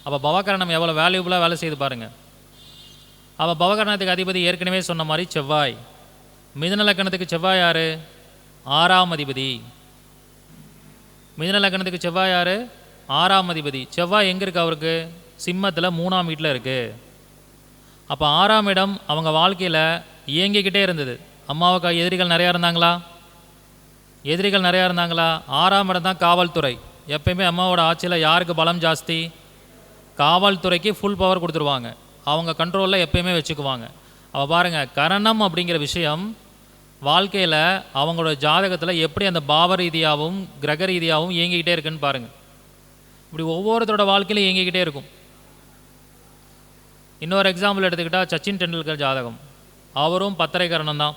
அப்போ பவகரணம் எவ்வளோ வேல்யூபுளாக வேலை செய்து பாருங்கள். அப்போ பவகரணத்துக்கு அதிபதி ஏற்கனவே சொன்ன மாதிரி செவ்வாய். மிதுன லக்னத்துக்கு செவ்வாய் யார்? 6ஆம் அதிபதி. மிதுன லக்னத்துக்கு செவ்வாய் யார்? 6ஆம் அதிபதி. செவ்வாய் எங்கே இருக்குது அவருக்கு? சிம்மத்தில் 3ஆம் வீட்டில் இருக்குது. அப்போ 6ஆம் இடம் அவங்க வாழ்க்கையில் இயங்கிக்கிட்டே இருந்தது. அம்மாவுக்கு எதிரிகள் நிறையா இருந்தாங்களா? எதிரிகள் நிறையா இருந்தாங்களா? 6ஆம் இடம் தான் காவல்துறை. எப்பயுமே அம்மாவோட ஆட்சியில் யாருக்கு பலம் ஜாஸ்தி? காவல்துறைக்கு ஃபுல் பவர் கொடுத்துருவாங்க. அவங்க கண்ட்ரோலில் எப்பயுமே வச்சுக்குவாங்க. அவள் பாருங்கள், கரணம் அப்படிங்கிற விஷயம் வாழ்க்கையில் அவங்களோட ஜாதகத்தில் எப்படி அந்த பாவ ரீதியாகவும் கிரக ரீதியாகவும் இயங்கிக்கிட்டே இருக்குன்னு பாருங்கள். இப்படி ஒவ்வொருத்தரோட வாழ்க்கையிலும் இயங்கிக்கிட்டே இருக்கும். இன்னொரு எக்ஸாம்பிள் எடுத்துக்கிட்டால் சச்சின் டெண்டுல்கர் ஜாதகம். அவரும் 10 கரணம் தான்.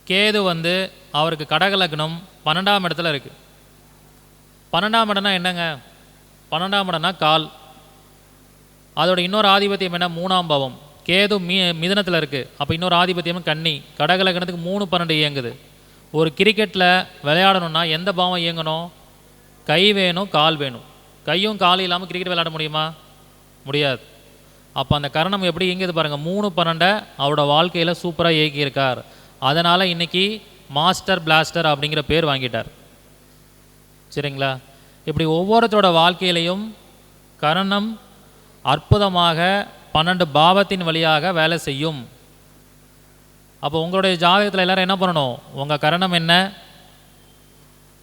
கேது வந்து அவருக்கு கடக லக்னம் 12ஆம் இடத்துல இருக்குது. 12ஆம் இடம்னா என்னங்க? 12ஆம் இடம்னா கால். அதோட இன்னொரு ஆதிபத்தியம் என்ன? 3ஆம் பாவம். கேது மிதனத்தில் இருக்குது. அப்போ இன்னொரு ஆதிபத்தியமும் கன்னி. கடக லக்னத்துக்கு 3 12 இயங்குது. ஒரு கிரிக்கெட்டில் விளையாடணும்னா எந்த பாவம் இயங்கணும்? கை வேணும், கால் வேணும். கையும் காலும் இல்லாமல் கிரிக்கெட் விளையாட முடியுமா? முடியாது. அப்போ அந்த கரணம் எப்படி இயங்குது பாருங்கள். 3 12 அவரோட வாழ்க்கையில் சூப்பராக இயக்கியிருக்கார். அதனால் இன்றைக்கி மாஸ்டர் பிளாஸ்டர் அப்படிங்கிற பேர் வாங்கிட்டார். சரிங்களா? இப்படி ஒவ்வொருத்தரோட வாழ்க்கையிலையும் கரணம் அற்புதமாக 12 பாவத்தின் வழியாக வேலை செய்யும். அப்போ உங்களுடைய ஜாதகத்தில் எல்லோரும் என்ன பண்ணணும்? உங்கள் கரணம் என்ன?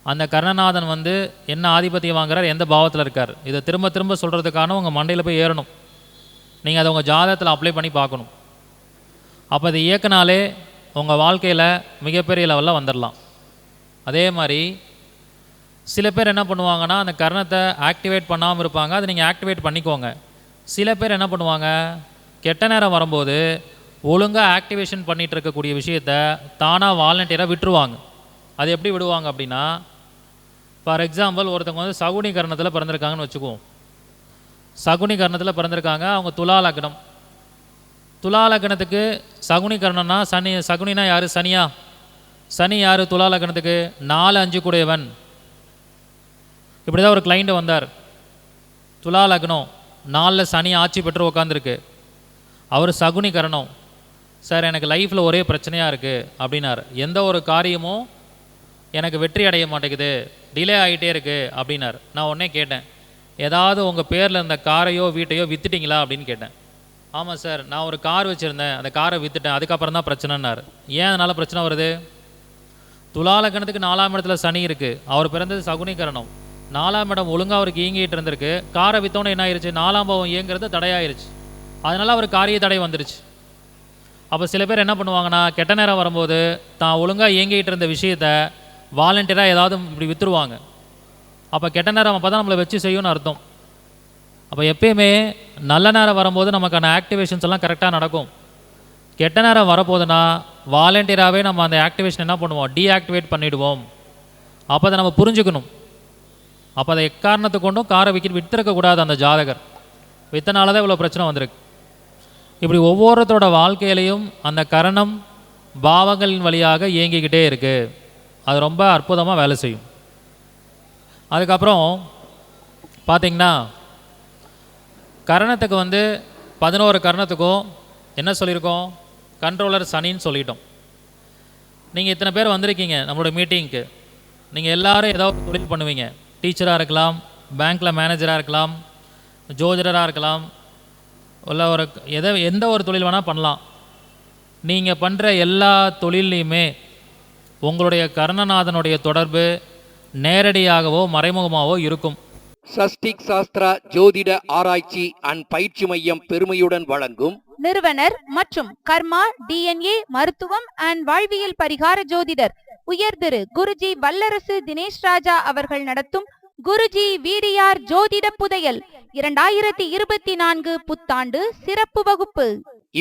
அந்த கர்ணநாதன் வந்து என்ன ஆதிபத்தியம் வாங்குறார், எந்த பாவத்தில் இருக்கார், இதை திரும்ப திரும்ப சொல்கிறதுக்கான உங்கள் மண்டையில் போய் ஏறணும். நீங்கள் அதை உங்கள் ஜாதகத்தில் அப்ளை பண்ணி பார்க்கணும். அப்போ அதை இயக்கினாலே உங்கள் வாழ்க்கையில் மிகப்பெரிய லெவலில் வந்துடலாம். அதே மாதிரி சில பேர் என்ன பண்ணுவாங்கன்னா அந்த கர்ணத்தை ஆக்டிவேட் பண்ணாமல் இருப்பாங்க. அதை நீங்கள் ஆக்டிவேட் பண்ணிக்கோங்க. சில பேர் என்ன பண்ணுவாங்க, கெட்ட நேரம் வரும்போது ஒழுங்காக ஆக்டிவேஷன் பண்ணிகிட்டு இருக்கக்கூடிய விஷயத்தை தானாக வாலண்டியராக விட்டுருவாங்க. அது எப்படி விடுவாங்க அப்படின்னா, ஃபார் எக்ஸாம்பிள் ஒருத்தவங்க வந்து சகுனி கர்ணத்தில் பிறந்திருக்காங்கன்னு வச்சுக்குவோம். சகுனி கர்ணத்தில் பிறந்திருக்காங்க, அவங்க துலா லக்னம். துலா லக்னத்துக்கு சகுனி கரணம்னா சகுனினா யார்? சனியா? சனி யார் துலா லக்னத்துக்கு? 4 5 கூடையவன். இப்படி தான் ஒரு கிளைண்ட் வந்தார். துலா லக்னம், 4 சனி ஆட்சி பெற்று உட்காந்துருக்கு. அவர் சகுனி கரணம். சார் எனக்கு லைஃப்பில் ஒரே பிரச்சனையாக இருக்குது அப்படின்னார். எந்த ஒரு காரியமும் எனக்கு வெற்றி அடைய மாட்டேங்குது, டிலே ஆகிட்டே இருக்குது அப்படின்னார். நான் உடனே கேட்டேன், ஏதாவது உங்கள் பேரில் இருந்த காரையோ வீட்டையோ விற்றுட்டிங்களா அப்படின்னு கேட்டேன். ஆமாம் சார், நான் ஒரு கார் வச்சுருந்தேன், அந்த காரை விற்றுட்டேன், அதுக்கப்புறம் தான் பிரச்சனைன்னார். ஏன் அதனால் பிரச்சனை வருது? துலா லக்னத்துக்கு 4ஆம் இடத்துல சனி இருக்குது. அவர் பிறந்தது சகுனிகரணம். 4ஆம் இடம் ஒழுங்காக அவருக்கு இயங்கிட்டு இருந்திருக்கு. காரை விற்றோன்னே என்ன ஆயிடுச்சு? 4ஆம் பாவம் இயங்கிறது தடையாயிருச்சு. அதனால் அவர் காரிய தடை வந்துருச்சு. அப்போ சில பேர் என்ன பண்ணுவாங்கன்னா, கெட்ட நேரம் வரும்போது தான் ஒழுங்காக இயங்கிட்டு இருந்த விஷயத்தை வாலண்டியராக ஏதாவது இப்படி விற்றுருவாங்க. அப்போ கெட்ட நேரம் அப்போ தான் நம்மளை வச்சு செய்யும்னு அர்த்தம். அப்போ எப்பயுமே நல்ல நேரம் வரும்போது நமக்கான ஆக்டிவேஷன்ஸ் எல்லாம் கரெக்டாக நடக்கும். கெட்ட நேரம் வரப்போகுதுன்னா வாலண்டியராகவே நம்ம அந்த ஆக்டிவேஷன் என்ன பண்ணுவோம்? டீஆக்டிவேட் பண்ணிவிடுவோம். அப்போ அதை நம்ம புரிஞ்சுக்கணும். அப்போ அதை எக்காரணத்தை கொண்டும் காரை விற்றுருக்கக்கூடாது. அந்த ஜாதகர் விற்றனால தான் இவ்வளோ பிரச்சனை வந்திருக்கு. இப்படி ஒவ்வொருத்தரோட வாழ்க்கையிலையும் அந்த கரணம் பாவங்களின் வழியாக இயங்கிக்கிட்டே இருக்குது. அது ரொம்ப அற்புதமாக வேலை செய்யும். அதுக்கப்புறம் பார்த்திங்கன்னா கரணத்துக்கு 11 கரணத்துக்கும் என்ன சொல்லியிருக்கோம்? கண்ட்ரோலர் சனின்னு சொல்லிட்டோம். நீங்கள் இத்தனை பேர் வந்திருக்கீங்க நம்மளோட மீட்டிங்க்கு. நீங்கள் எல்லோரும் ஏதாவது தொழில் பண்ணுவீங்க. டீச்சராக இருக்கலாம், பேங்க்கில் மேனேஜராக இருக்கலாம், ஜோதிடராக இருக்கலாம், இல்லை எந்த ஒரு தொழில் வேணால் பண்ணலாம். நீங்கள் பண்ணுற எல்லா தொழிலையுமே உங்களுடைய கர்ணநாதனுடைய தொடர்பு நேரடியாகவோ மறைமுகமாகவோ இருக்கும். சஷ்டிக் சாஸ்திரா ஜோதிட ஆராய்ச்சி அண்ட் பயிற்சி மையம் பெருமையுடன் வழங்கும் நிறுவனர் மற்றும் கர்மா டிஎன்ஏ மருத்துவம் அண்ட் வாழ்வியல் பரிகார ஜோதிடர் உயர் திரு குருஜி வல்லரசு தினேஷ் ராஜா அவர்கள் நடத்தும் குருஜி வீடியார் ஜோதிட புதையல் 2024 புத்தாண்டு சிறப்பு வகுப்பு.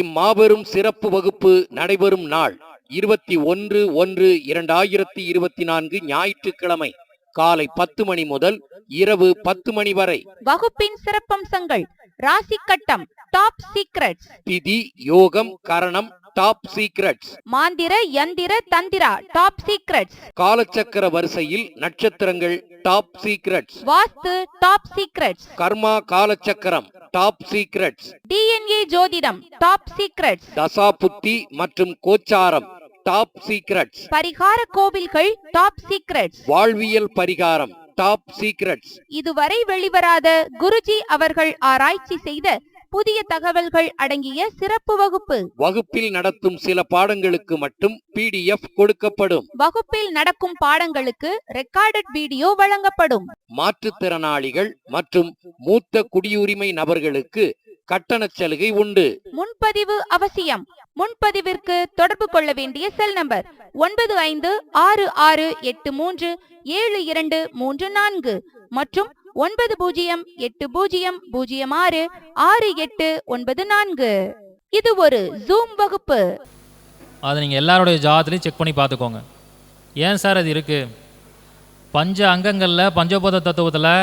இம்மாபெரும் சிறப்பு வகுப்பு நடைபெறும் நாள் 21/1/2024 ஞாயிற்றுக்கிழமை காலை 10 மணி முதல் இரவு 10 மணி வரை. வகுப்பின் சிறப்பம்சங்கள்: ராசி கட்டம் டாப் சீக்ரெட்ஸ், திதி யோகம் கரணம் டாப் சீக்ரெட்ஸ், மாந்திர யந்திர தந்திரா டாப் சீக்ரெட்ஸ், காலச்சக்கர வரிசையில் நட்சத்திரங்கள் டாப் சீக்ரெட்ஸ், வாஸ்து டாப் சீக்ரெட்ஸ், கர்மா காலச்சக்கரம் டாப் சீக்ரெட்ஸ், டிஎன்ஏ ஜோதிடம் டாப் சீக்ரெட்ஸ், தசாபுத்தி மற்றும் கோச்சாரம் டாப் சீக்ரெட்ஸ், பரிகார கோவில்கள் டாப் சீக்ரெட்ஸ், வாழ்வியல் பரிகாரம் டாப் சீக்ரெட்ஸ். இதுவரை வெளிவராத குருஜி அவர்கள் ஆராய்ச்சி செய்த புதிய தகவல்கள் அடங்கிய சிறப்பு வகுப்பு. வகுப்பில் நடத்தும் சில பாடங்களுக்கு மட்டும் PDF கொடுக்கப்படும். வகுப்பில் நடக்கும் பாடங்களுக்கு ரெக்கார்டட் வீடியோ வழங்கப்படும். மாற்றுத்திறனாளிகள் மற்றும் மூத்த குடியுரிமை நபர்களுக்கு கட்டண சலுகை உண்டு. முன்பதிவு அவசியம். முன்பதிவிற்கு தொடர்பு கொள்ள வேண்டிய செல் நம்பர் 9566837234 மற்றும் 9080066894. இது ஒரு ஜூம் வகுப்பு. அதை நீங்கள் எல்லாருடைய ஜாதகத்திலையும் செக் பண்ணி பார்த்துக்கோங்க. ஏன் சார் அது இருக்குது? பஞ்ச அங்கங்களில் பஞ்சபூத தத்துவத்தில்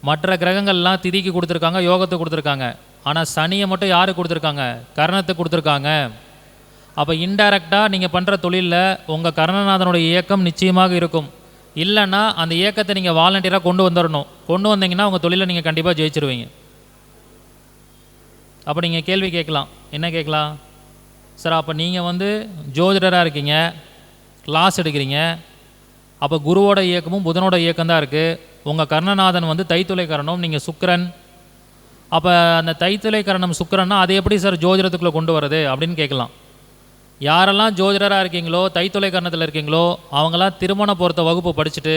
மற்ற கிரகங்கள்லாம் திதிக்கு கொடுத்துருக்காங்க, யோகத்துக்கு கொடுத்துருக்காங்க. ஆனால் சனியை மட்டும் யாருக்கு கொடுத்துருக்காங்க? கரணத்துக்கு கொடுத்துருக்காங்க. அப்போ இன்டைரக்டாக நீங்கள் பண்ணுற தொழிலில் உங்கள் கரணநாதனுடைய இயக்கம் நிச்சயமாக இருக்கும். இல்லைன்னா அந்த இயக்கத்தை நீங்கள் வாலண்டியராக கொண்டு வந்துடணும். கொண்டு வந்தீங்கன்னா உங்கள் தொழிலை நீங்கள் கண்டிப்பாக ஜெயிச்சிருவீங்க. அப்போ நீங்கள் கேள்வி கேட்கலாம், என்ன கேட்கலாம்? சார் அப்போ நீங்கள் ஜோதிடராக இருக்கீங்க, கிளாஸ் எடுக்கிறீங்க, அப்போ குருவோட இயக்கமும் புதனோட இயக்கம் தான் இருக்குது. உங்கள் கர்ணநாதன் தைத்துளை கரணம், நீங்கள் சுக்கிரன். அப்போ அந்த தைத்துளை கரணம் சுக்கிரன்னா அதை எப்படி சார் ஜோதிடத்துக்குள்ளே கொண்டு வரது அப்படின்னு கேட்கலாம். யாரெல்லாம் ஜோதிடராக இருக்கீங்களோ, தைத்துளை கரணத்தில் இருக்கீங்களோ, அவங்களாம் திருமண பொருத்த வகுப்பு படிச்சுட்டு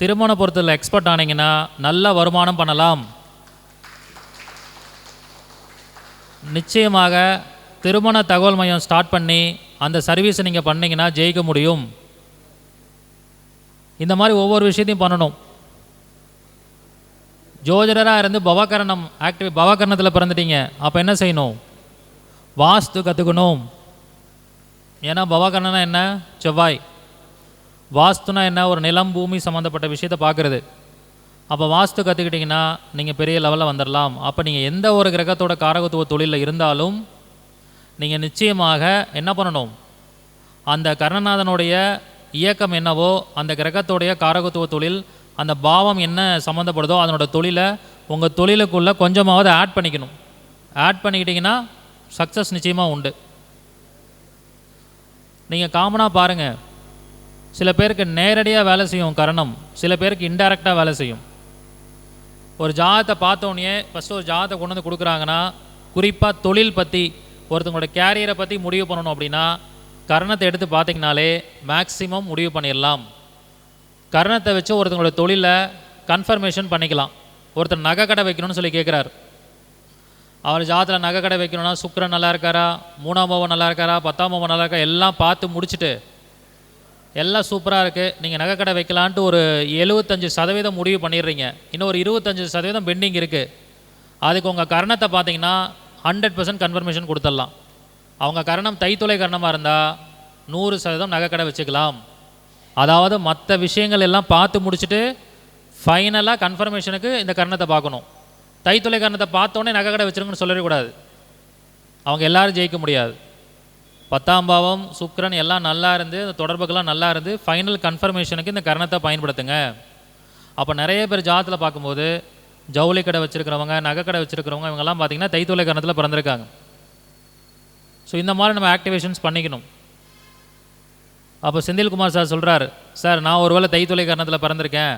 திருமண பொருத்தத்தில் எக்ஸ்பர்ட் ஆனீங்கன்னா நல்ல வருமானம் பண்ணலாம். நிச்சயமாக திருமண தகவல் மையம் ஸ்டார்ட் பண்ணி அந்த சர்வீஸை நீங்கள் பண்ணிங்கன்னா ஜெயிக்க முடியும். இந்த மாதிரி ஒவ்வொரு விஷயத்தையும் பண்ணணும். ஜோதிடராக இருந்து பவகரணம் பவகரணத்தில் பிறந்துட்டீங்க, அப்போ என்ன செய்யணும்? வாஸ்து கற்றுக்கணும். ஏன்னா பவகரணம்னா என்ன? செவ்வாய். வாஸ்துனா என்ன? ஒரு நிலம் பூமி சம்மந்தப்பட்ட விஷயத்தை பார்க்குறது. அப்போ வாஸ்து கற்றுக்கிட்டிங்கன்னா நீங்கள் பெரிய லெவலில் வந்துடலாம். அப்போ நீங்கள் எந்த ஒரு கிரகத்தோட காரகத்துவ தொழிலில் இருந்தாலும் நீங்கள் நிச்சயமாக என்ன பண்ணணும், அந்த கரணநாதனுடைய இயக்கம் என்னவோ அந்த கிரகத்துடைய காரகத்துவ தொழில், அந்த பாவம் என்ன சம்மந்தப்படுதோ அதனோட தொழிலை உங்கள் தொழிலுக்குள்ளே கொஞ்சமாவது ஆட் பண்ணிக்கணும். ஆட் பண்ணிக்கிட்டிங்கன்னா சக்ஸஸ் நிச்சயமாக உண்டு. நீங்கள் காமனாக பாருங்கள், சில பேருக்கு நேரடியாக வேலை செய்யும் கரணம், சில பேருக்கு இன்டைரக்டாக வேலை செய்யும். ஒரு ஜாதத்தை பார்த்தோன்னே ஃபஸ்ட்டு ஒரு ஜாதத்தை கொண்டு வந்து கொடுக்குறாங்கன்னா, குறிப்பாக தொழில் பற்றி ஒருத்தவங்களோட கேரியரை பற்றி முடிவு பண்ணணும் அப்படின்னா கரணத்தை எடுத்து பார்த்திங்கனாலே மேக்ஸிமம் முடிவு பண்ணிடலாம். கரணத்தை வச்சு ஒருத்தவங்களோட தொழிலை கன்ஃபர்மேஷன் பண்ணிக்கலாம். ஒருத்தர் நகை கடை வைக்கணும்னு சொல்லி கேட்குறாரு. அவர் ஜாதத்தில் நகை கடை வைக்கணும்னா சுக்கிரன் நல்லா இருக்காரா, 3ஆம் பாவம் நல்லா இருக்காரா, 10ஆம் பாவம் நல்லா இருக்கா, எல்லாம் பார்த்து முடிச்சுட்டு எல்லாம் சூப்பராக இருக்குது, நீங்கள் நகை கடை வைக்கலான்ட்டு ஒரு 75% முடிவு பண்ணிடுறீங்க. இன்னும் ஒரு 25% பெண்டிங் இருக்குது. அதுக்கு உங்கள் கரணத்தை பார்த்தீங்கன்னா 100% கன்ஃபர்மேஷன் கொடுத்துடலாம். அவங்க கரணம் தைத்துளை கரணமாக இருந்தால் 100% நகை கடை வச்சுக்கலாம். அதாவது மற்ற விஷயங்கள் எல்லாம் பார்த்து முடிச்சுட்டு ஃபைனலாக கன்ஃபர்மேஷனுக்கு இந்த கரணத்தை பார்க்கணும். தைத்துளை கரணத்தை பார்த்தோன்னே நகை கடை வச்சுருங்கன்னு சொல்லக்கூடாது. அவங்க எல்லோரும் ஜெயிக்க முடியாது. 10ஆம் பாவம் சுக்கிரன் எல்லாம் நல்லா இருந்து, இந்த தொடர்புகள்லாம் நல்லா இருந்து ஃபைனல் கன்ஃபர்மேஷனுக்கு இந்த கரணத்தை பயன்படுத்துங்க. அப்போ நிறைய பேர் ஜாதத்தில் பார்க்கும்போது ஜவுளி கடை வச்சுருக்கிறவங்க, நகை கடை வச்சுருக்கிறவங்க, இவங்கெல்லாம் பார்த்திங்கன்னா தைத்துளை கரணத்தில் பிறந்திருக்காங்க. ஸோ இந்த மாதிரி நம்ம ஆக்டிவேஷன்ஸ் பண்ணிக்கணும். அப்போ செந்தில்குமார் சார் சொல்கிறார், சார் நான் ஒருவேளை தைத்துளை கரணத்தில் பிறந்திருக்கேன்,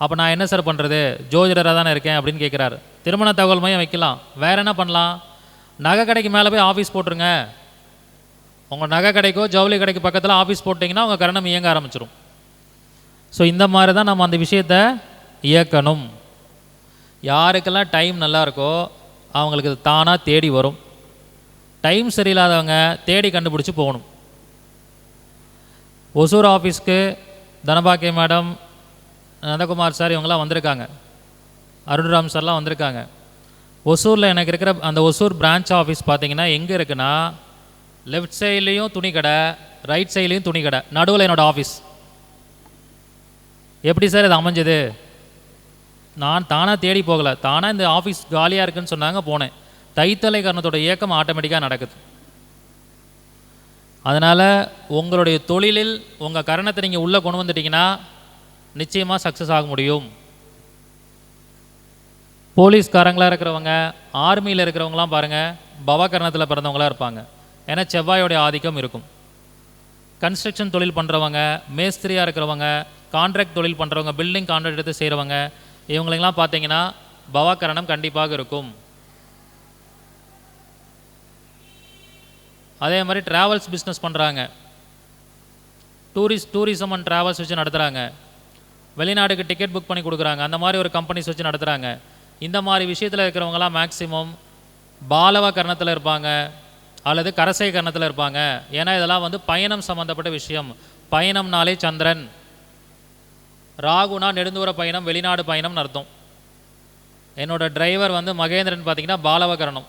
அப்போ நான் என்ன சார் பண்ணுறது, ஜோதிடராக தானே இருக்கேன் அப்படின்னு கேட்குறாரு. திருமண தகவல் மையம் வைக்கலாம். வேறு என்ன பண்ணலாம், நகை கடைக்கு மேலே போய் ஆஃபீஸ் போட்டுருங்க. உங்கள் நகை கடைக்கோ ஜவுளி கடைக்கு பக்கத்தில் ஆஃபீஸ் போட்டிங்கன்னா உங்கள் கரணம் இயங்க ஆரம்பிச்சிடும். ஸோ இந்த மாதிரி தான் நம்ம அந்த விஷயத்தை இயக்கணும். யாருக்கெல்லாம் டைம் நல்லா இருக்கோ அவங்களுக்கு தானாக தேடி வரும். டைம் சரியில்லாதவங்க தேடி கண்டுபிடிச்சி போகணும். ஒசூர் ஆஃபீஸ்க்கு தனபாக்கிய மேடம், நந்தகுமார் சார் இவங்கெல்லாம் வந்திருக்காங்க, அருண்ராம் சார்லாம் வந்திருக்காங்க. ஒசூரில் எனக்கு இருக்கிற அந்த ஒசூர் பிரான்ச் ஆஃபீஸ் பார்த்தீங்கன்னா எங்கே இருக்குன்னா, லெஃப்ட் சைட்லேயும் துணி கடை, ரைட் சைட்லேயும் துணி கடை, நடுவில் என்னோடய ஆஃபீஸ். எப்படி சார் இது அமைஞ்சது? நான் தானாக தேடி போகலை, தானாக இந்த ஆஃபீஸ் காலியாக இருக்குன்னு சொன்னாங்க, போனேன். தைத்தலை கரணத்தோட இயக்கம் ஆட்டோமேட்டிக்காக நடக்குது. அதனால் உங்களுடைய தொழிலில் உங்கள் கரணத்தை நீங்கள் உள்ளே கொண்டு வந்துட்டிங்கன்னா நிச்சயமாக சக்ஸஸ் ஆக முடியும். போலீஸ்காரங்களாக இருக்கிறவங்க, ஆர்மியில் இருக்கிறவங்களாம் பாருங்கள் பவகரணத்தில் பிறந்தவங்களாக இருப்பாங்க. ஏன்னா செவ்வாயோடைய ஆதிக்கம் இருக்கும். கன்ஸ்ட்ரக்ஷன் தொழில் பண்ணுறவங்க, மேஸ்திரியாக இருக்கிறவங்க, கான்ட்ராக்ட் தொழில் பண்ணுறவங்க, பில்டிங் கான்ட்ராக்ட் எடுத்து செய்கிறவங்க, இவங்களெல்லாம் பார்த்தீங்கன்னா பவகரணம் கண்டிப்பாக இருக்கும். அதே மாதிரி ட்ராவல்ஸ் பிஸ்னஸ் பண்ணுறாங்க, டூரிசம் அண்ட் ட்ராவல்ஸ் வச்சு நடத்துகிறாங்க, வெளிநாடுக்கு டிக்கெட் புக் பண்ணி கொடுக்குறாங்க, அந்த மாதிரி ஒரு கம்பெனிஸ் வச்சு நடத்துகிறாங்க. இந்த மாதிரி விஷயத்தில் இருக்கிறவங்களாம் மேக்ஸிமம் பாலவ கரணத்தில் இருப்பாங்க அல்லது கரசை கரணத்தில் இருப்பாங்க. ஏன்னா இதெல்லாம் வந்து பயணம் சம்மந்தப்பட்ட விஷயம். பயணம்னாலே சந்திரன், ராகுனா நெடுந்தூர பயணம், வெளிநாடு பயணம்னு அர்த்தம். என்னோட டிரைவர் வந்து மகேந்திரன் பார்த்திங்கன்னா பாலவகரணம்.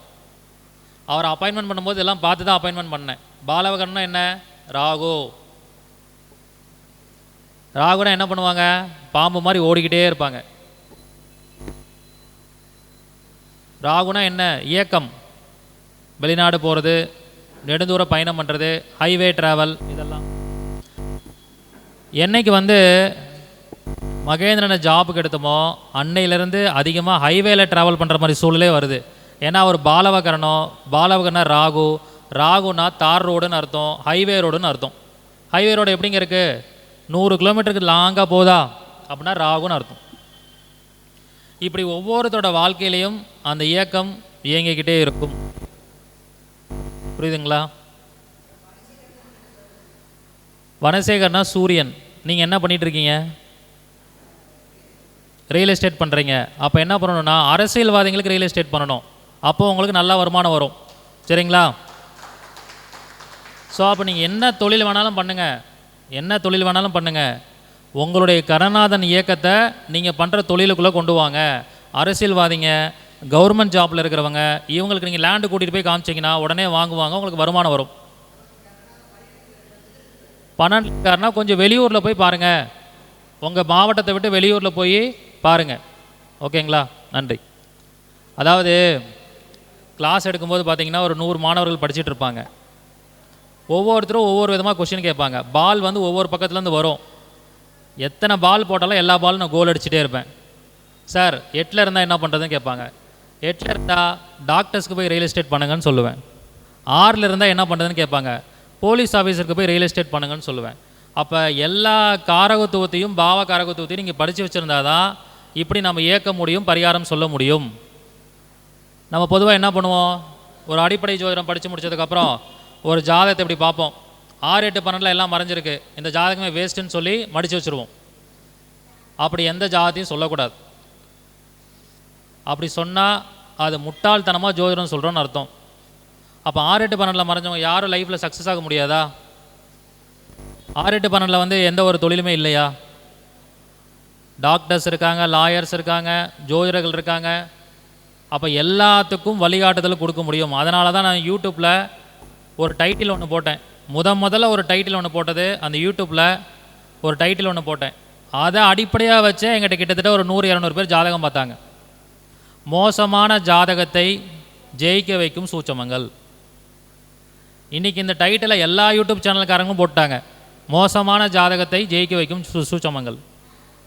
அவர் அப்பாயின்மெண்ட் பண்ணும்போது எல்லாம் பார்த்து தான் அப்பாயின்மெண்ட் பண்ணேன். பாலவகரணம் என்ன, ராகு. ராகுனா என்ன பண்ணுவாங்க, பாம்பு மாதிரி ஓடிக்கிட்டே இருப்பாங்க. ராகுனா என்ன, இயக்கம், வெளிநாடு போகிறது, நெடுந்தூர பயணம் பண்ணுறது, ஹைவே ட்ராவல், இதெல்லாம். என்னைக்கு வந்து மகேந்திரனை ஜாபுக்கு எடுத்தோமோ அன்னையிலேருந்து அதிகமாக ஹைவேல ட்ராவல் பண்ணுற மாதிரி சூழ்நிலே வருது. ஏன்னா அவர் பாலவகரணம், பாலவகரணம் ராகு, ராகுனா தார் ரோடுன்னு அர்த்தம், ஹைவே ரோடுன்னு அர்த்தம். ஹைவே ரோடு எப்படிங்க இருக்குது, 100 கிலோமீட்டருக்கு லாங்காக போதா அப்படின்னா ராகுன்னு அர்த்தம். இப்படி ஒவ்வொருத்தரோட வாழ்க்கையிலையும் அந்த இயக்கம் இயங்கிக்கிட்டே இருக்கும். புரியுதுங்களா? வனசேகர்னா சூரியன். நீங்கள் என்ன பண்ணிட்டு இருக்கீங்க, ரியல் எஸ்டேட் பண்ணுறீங்க. அப்போ என்ன பண்ணணும்னா அரசியல்வாதிகளுக்கு ரியல் எஸ்டேட் பண்ணணும். அப்போது உங்களுக்கு நல்ல வருமானம் வரும். சரிங்களா? ஸோ அப்போ நீங்கள் என்ன தொழில் வேணாலும் பண்ணுங்கள், என்ன தொழில் வேணாலும் பண்ணுங்கள், உங்களுடைய கரணநாதன் இயக்கத்தை நீங்கள் பண்ணுற தொழிலுக்குள்ளே கொண்டு வாங்க. அரசியல்வாதிங்க, கவர்மெண்ட் ஜாப்பில் இருக்கிறவங்க, இவங்களுக்கு நீங்கள் லேண்டு கூட்டிகிட்டு போய் காமிச்சிங்கன்னா உடனே வாங்குவாங்க, உங்களுக்கு வருமானம் வரும். பணக்காரனா கொஞ்சம் வெளியூரில் போய் பாருங்கள், உங்கள் மாவட்டத்தை விட்டு வெளியூரில் போய் பாருங்கள். ஓகேங்களா? நன்றி. அதாவது கிளாஸ் எடுக்கும்போது பார்த்தீங்கன்னா ஒரு 100 மாணவர்கள் படிச்சுட்டு இருப்பாங்க. ஒவ்வொருத்தரும் ஒவ்வொரு விதமாக கொஷின் கேட்பாங்க. பால் வந்து ஒவ்வொரு பக்கத்துலேருந்து வரும். எத்தனை பால் போட்டாலும் எல்லா பாலும் நான் கோல் அடிச்சுட்டே இருப்பேன். சார் 8ல் இருந்தால் என்ன பண்ணுறதுன்னு கேட்பாங்க. 8ல் இருந்தால் டாக்டர்ஸ்க்கு போய் ரியல் எஸ்டேட் பண்ணுங்கன்னு சொல்லுவேன். 6ல் இருந்தால் என்ன பண்ணுறதுன்னு கேட்பாங்க. போலீஸ் ஆஃபீஸருக்கு போய் ரியல் எஸ்டேட் பண்ணுங்கன்னு சொல்லுவேன். அப்போ எல்லா காரகத்துவத்தையும் பாவ காரகத்துவத்தையும் நீங்கள் படித்து வச்சுருந்தா தான் இப்படி நம்ம இயக்க முடியும், பரிகாரம் சொல்ல முடியும். நம்ம பொதுவாக என்ன பண்ணுவோம், ஒரு அடிப்படை ஜோதிடம் படித்து முடிச்சதுக்கப்புறம் ஒரு ஜாதகத்தை இப்படி பார்ப்போம். 6, 8, 12 எல்லாம் மறைஞ்சிருக்கு, இந்த ஜாதகமே வேஸ்ட்டுன்னு சொல்லி மடித்து வச்சுருவோம். அப்படி எந்த ஜாதகத்தையும் சொல்லக்கூடாது. அப்படி சொன்னால் அது முட்டாள்தனமாக ஜோதிடம் சொல்கிறோன்னு அர்த்தம். அப்போ 6, 8, 12 மறைஞ்சவங்க யாரும் லைஃப்பில் சக்ஸஸ் ஆக முடியாதா? 6, 8, 12 வந்து எந்த ஒரு தொழிலுமே இல்லையா? டாக்டர்ஸ் இருக்காங்க, லாயர்ஸ் இருக்காங்க, ஜோதிடர்கள் இருக்காங்க. அப்போ எல்லாத்துக்கும் வழிகாட்டுதல் கொடுக்க முடியும். அதனால தான் நான் யூடியூப்பில் ஒரு டைட்டில் ஒன்று போட்டேன். முதல்ல ஒரு டைட்டில் ஒன்று போட்டது, அந்த யூடியூப்பில் ஒரு டைட்டில் ஒன்று போட்டேன். அதை அடிப்படையாக வச்சு எங்கிட்ட கிட்டத்தட்ட ஒரு 100-200 பேர் ஜாதகம் பார்த்தாங்க. மோசமான ஜாதகத்தை ஜெயிக்க வைக்கும் சூட்சமங்கள். இன்றைக்கி இந்த டைட்டிலை எல்லா யூடியூப் சேனல்காரங்களும் போட்டாங்க. மோசமான ஜாதகத்தை ஜெயிக்க வைக்கும் சூட்சமங்கள்.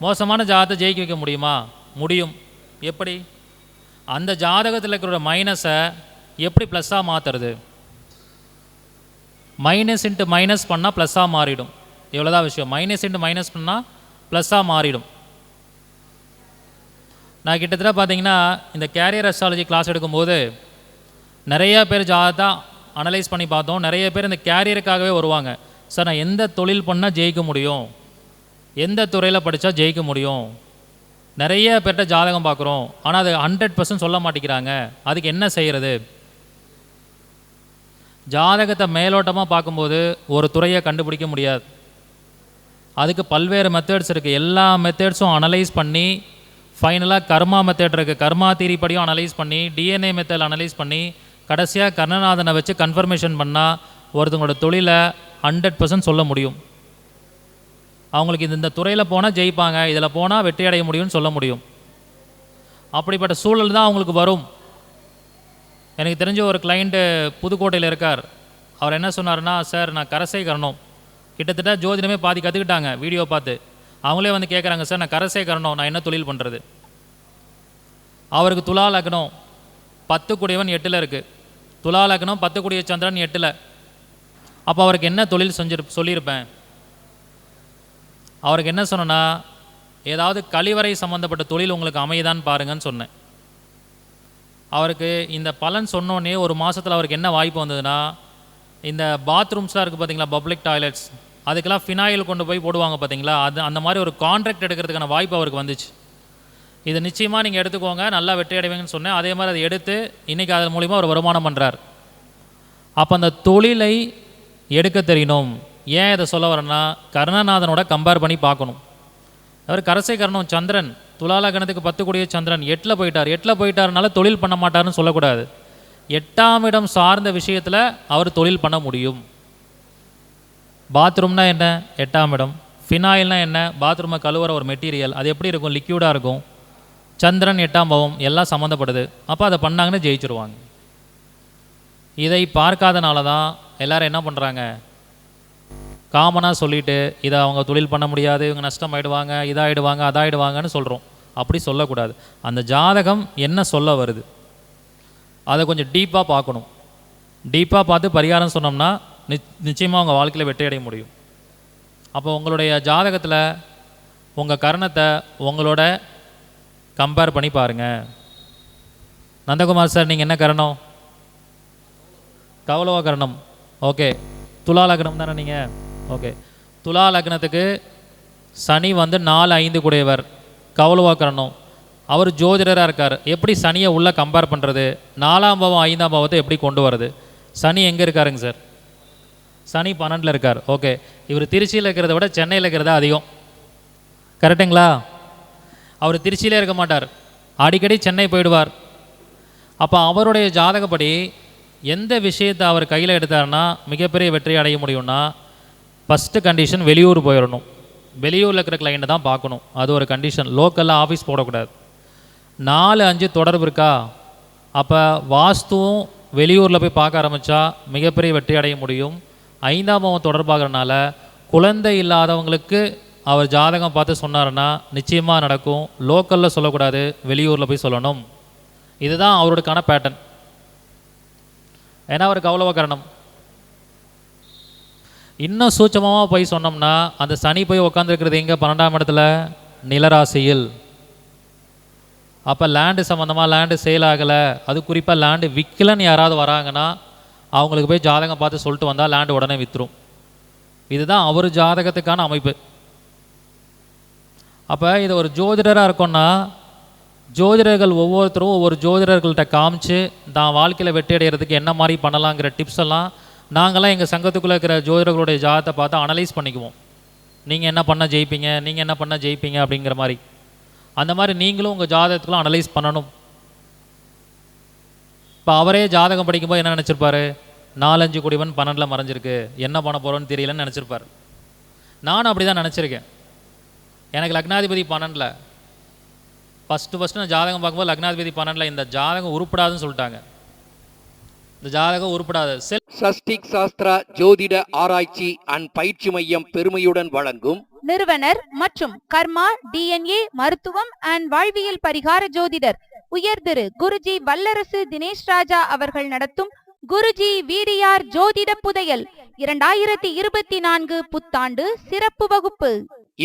மோசமான ஜாதகத்தை ஜெயிக்க வைக்க முடியுமா? முடியும். எப்படி? அந்த ஜாதகத்தில் இருக்கிற மைனஸை எப்படி ப்ளஸ்ஸாக மாற்றுறது? மைனஸ் இன்ட்டு மைனஸ் பண்ணால் ப்ளஸ்ஸாக மாறிடும். இவ்வளோதான் விஷயம். மைனஸ் இன்ட்டு மைனஸ் பண்ணால் ப்ளஸ்ஸாக மாறிடும். நான் கிட்டத்தட்ட பார்த்தீங்கன்னா இந்த கேரியர் அஸ்ட்ராலஜி கிளாஸ் எடுக்கும்போது நிறையா பேர் ஜாதகத்தை அனலைஸ் பண்ணி பார்த்தோம். நிறைய பேர் இந்த கேரியருக்காகவே வருவாங்க. சார் நான் எந்த தொழில் பண்ணால் ஜெயிக்க முடியும், எந்த துறையில் படித்தா ஜெயிக்க முடியும், நிறைய பேர்கிட்ட ஜாதகம் பார்க்குறோம், ஆனால் அது 100% சொல்ல மாட்டேங்கிறாங்க, அதுக்கு என்ன செய்கிறது? ஜாதகத்தை மேலோட்டமாக பார்க்கும்போது ஒரு துறையை கண்டுபிடிக்க முடியாது. அதுக்கு பல்வேறு மெத்தட்ஸ் இருக்குது. எல்லா மெத்தட்ஸும் அனலைஸ் பண்ணி ஃபைனலாக கர்மா மெத்தட் இருக்குது, கர்மா தீரி படியும் அனலைஸ் பண்ணி, டிஎன்ஏ மெத்தட் அனலைஸ் பண்ணி, கடைசியாக கர்ணநாதனை வச்சு கன்ஃபர்மேஷன் பண்ணால் ஒருத்தவங்களோட தொழிலை 100% சொல்ல முடியும். அவங்களுக்கு இந்த துறையில் போனால் ஜெயிப்பாங்க, இதில் போனால் வெற்றி அடைய முடியும்னு சொல்ல முடியும். அப்படிப்பட்ட சூழல் தான் அவங்களுக்கு வரும். எனக்கு தெரிஞ்ச ஒரு கிளைண்ட்டு புதுக்கோட்டையில் இருக்கார். அவர் என்ன சொன்னார்னா, சார் நான் கரசை கரணும், கிட்டத்தட்ட ஜோதிடமே பாதி கற்றுக்கிட்டாங்க வீடியோ பார்த்து. அவங்களே வந்து கேட்குறாங்க, சார் நான் கரசை கரணும், நான் என்ன தொழில் பண்ணுறது? அவருக்கு துலா லக்னம், 10 கூடியவன் 8ல் இருக்குது. துலா லக்னம் 10 கூடிய சந்திரன் 8ல். அப்போ அவருக்கு என்ன தொழில் சொல்லியிருப்பேன்? அவருக்கு என்ன சொன்னேன்னா, ஏதாவது கழிவறை சம்மந்தப்பட்ட தொழில் உங்களுக்கு அமையுதான்னு பாருங்கன்னு சொன்னேன். அவருக்கு இந்த பலன் சொன்னோன்னே ஒரு மாதத்தில் அவருக்கு என்ன வாய்ப்பு வந்ததுன்னா, இந்த பாத்ரூம்ஸ்லாம் இருக்குது பார்த்தீங்களா, பப்ளிக் டாய்லெட்ஸ், அதுக்கெல்லாம் ஃபினாயில் கொண்டு போய் போடுவாங்க பார்த்தீங்களா, அது அந்த மாதிரி ஒரு கான்ட்ராக்ட் எடுக்கிறதுக்கான வாய்ப்பு அவருக்கு வந்துச்சு. இதை நிச்சயமாக நீங்கள் எடுத்துக்கோங்க, நல்லா வெற்றி அடைவீங்கன்னு சொன்னேன். அதே மாதிரி அதை எடுத்து இன்றைக்கி அதன் மூலிமா ஒரு வருமானம் பண்ணுறார். அப்போ அந்த தொழிலை எடுக்க தெரியணும். ஏன் இதை சொல்ல வரேன்னா, கர்ணநாதனோட கம்பேர் பண்ணி பார்க்கணும். அவர் கரசை கரணம் சந்திரன், துலாலகணத்துக்கு 10 கூடிய சந்திரன் 8ல் போயிட்டார். 8ல் போயிட்டாருனால தொழில் பண்ண மாட்டார்னு சொல்லக்கூடாது. 8ஆம் இடம் சார்ந்த விஷயத்தில் அவர் தொழில் பண்ண முடியும். பாத்ரூம்னா என்ன? 8ஆம் இடம். ஃபினாயில்னா என்ன? பாத்ரூமை கழுவுற ஒரு மெட்டீரியல். அது எப்படி இருக்கும்? லிக்யூடாக இருக்கும். சந்திரன் 8ஆம் பாவம், எல்லாம் சம்மந்தப்படுது. அப்போ அதை பண்ணாங்கன்னு ஜெயிச்சிருவாங்க. இதை பார்க்காதனால தான் எல்லோரும் என்ன பண்ணுறாங்க, காமனாக சொல்லிவிட்டு இதை அவங்க தொழில் பண்ண முடியாது, இவங்க நஷ்டமாயிடுவாங்க, இதாகிடுவாங்க, அதாகிடுவாங்கன்னு சொல்கிறோம். அப்படி சொல்லக்கூடாது. அந்த ஜாதகம் என்ன சொல்ல வருது அதை கொஞ்சம் டீப்பாக பார்க்கணும். டீப்பாக பார்த்து பரிகாரம் சொன்னோம்னா நிச்சயமாக உங்கள் வாழ்க்கையில் வெற்றி அடைய முடியும். அப்போ உங்களுடைய ஜாதகத்தில் உங்கள் கரணத்தை உங்களோட கம்பேர் பண்ணி பாருங்கள். நந்தகுமார் சார், நீங்கள் என்ன கரணம்? கௌளவ கரணம். ஓகே. துலா லக்னம் தானே நீங்கள்? ஓகே. துலா லக்னத்துக்கு சனி வந்து 4-5 கூடியவர், கௌளவ கரணம். அவர் ஜோதிடராக இருக்கார். எப்படி சனியை உள்ளே கம்பேர் பண்ணுறது? 4ஆம் பாவம் 5ஆம் பாவத்தை எப்படி கொண்டு வருது? சனி எங்கே இருக்காருங்க சார்? சனி 12ல் இருக்கார். ஓகே. இவர் திருச்சியில் இருக்கிறத விட சென்னையில் இருக்கிறதா அதிகம், கரெக்டுங்களா? அவர் திருச்சியிலே இருக்க மாட்டார், அடிக்கடி சென்னை போயிடுவார். அப்போ அவருடைய ஜாதகப்படி எந்த விஷயத்தை அவர் கையில் எடுத்தார்னா மிகப்பெரிய வெற்றி அடைய முடியும்னா, ஃபஸ்ட்டு கண்டிஷன் வெளியூர் போயிடணும். வெளியூரில் இருக்கிற கிளைண்ட்டை தான் பார்க்கணும். அது ஒரு கண்டிஷன். லோக்கலில் ஆஃபீஸ் போடக்கூடாது. 4-5 தொடர்பு இருக்கா? அப்போ வாஸ்துவும் வெளியூரில் போய் பார்க்க ஆரம்பித்தா மிகப்பெரிய வெற்றி அடைய முடியும். 5ஆம் பாவம் தொடர்பாகிறனால குழந்தை இல்லாதவங்களுக்கு அவர் ஜாதகம் பார்த்து சொன்னாருன்னா நிச்சயமாக நடக்கும். லோக்கலில் சொல்லக்கூடாது, வெளியூரில் போய் சொல்லணும். இதுதான் அவருக்கான பேட்டர்ன். ஏன்னா அவருக்கு அவ்வளோ கரணம். இன்னும் சூட்சமாக போய் சொன்னோம்னா அந்த சனி போய் உட்காந்துருக்கிறது எங்கே? 12ஆம் இடத்துல, நிலராசியில். அப்போ லேண்டு சம்மந்தமாக லேண்டு சேல் ஆகலை, அது குறிப்பாக லேண்டு விற்கலன்னு யாராவது வராங்கன்னா அவங்களுக்கு போய் ஜாதகம் பார்த்து சொல்லிட்டு வந்தால் லேண்டு உடனே விற்றுரும். இதுதான் அவர் ஜாதகத்துக்கான அமைப்பு. அப்போ இது ஒரு ஜோதிடராக இருக்கோன்னா ஜோதிடர்கள் ஒவ்வொருத்தரும் ஒவ்வொரு ஜோதிடர்கள்ட்ட காமிச்சு தான் வாழ்க்கையில் வெற்றி அடைகிறதுக்கு என்ன மாதிரி பண்ணலாங்கிற டிப்ஸ் எல்லாம் நாங்களாம் எங்கள் சங்கத்துக்குள்ளே இருக்கிற ஜோதிடர்களுடைய ஜாதகத்தை பார்த்து அனலைஸ் பண்ணிக்குவோம். நீங்கள் என்ன பண்ணால் ஜெயிப்பீங்க, நீங்கள் என்ன பண்ணால் ஜெயிப்பீங்க அப்படிங்கிற மாதிரி. அந்த மாதிரி நீங்களும் உங்கள் ஜாதகத்துக்குள்ள அனலைஸ் பண்ணணும். இப்போ அவரே ஜாதகம் படிக்கும்போது என்ன நினச்சிருப்பாரு? 4-5 குடிவன் 12 மறைஞ்சிருக்கு, என்ன பண்ண போகிறோன்னு தெரியலன்னு நினச்சிருப்பார். நானும் அப்படி தான் நினச்சிருக்கேன். எனக்கு லக்னாதிபதி 12. ஃபஸ்ட்டு நான் ஜாதகம் பார்க்கும்போது லக்னாதிபதி 12, இந்த ஜாதகம் உருப்படாதுன்னு சொல்லிட்டாங்க. இந்த ஜாதகம் உருப்படாது. சஷ்டிக் சாஸ்திரா ஜோதிட ஆராய்ச்சி அண்ட் பயிற்சி மையம் பெருமையுடன் வழங்கும் நிறுவனர் மற்றும் கர்மா DNA மருத்துவம் அண்ட் வாழ்வியல் பரிகார ஜோதிடர் உயர் திரு குருஜி வல்லரசு தினேஷ் ராஜா அவர்கள் நடத்தும் குருஜி வீடியார் ஜோதிட புதையல் 2024 புத்தாண்டு சிறப்பு வகுப்பு.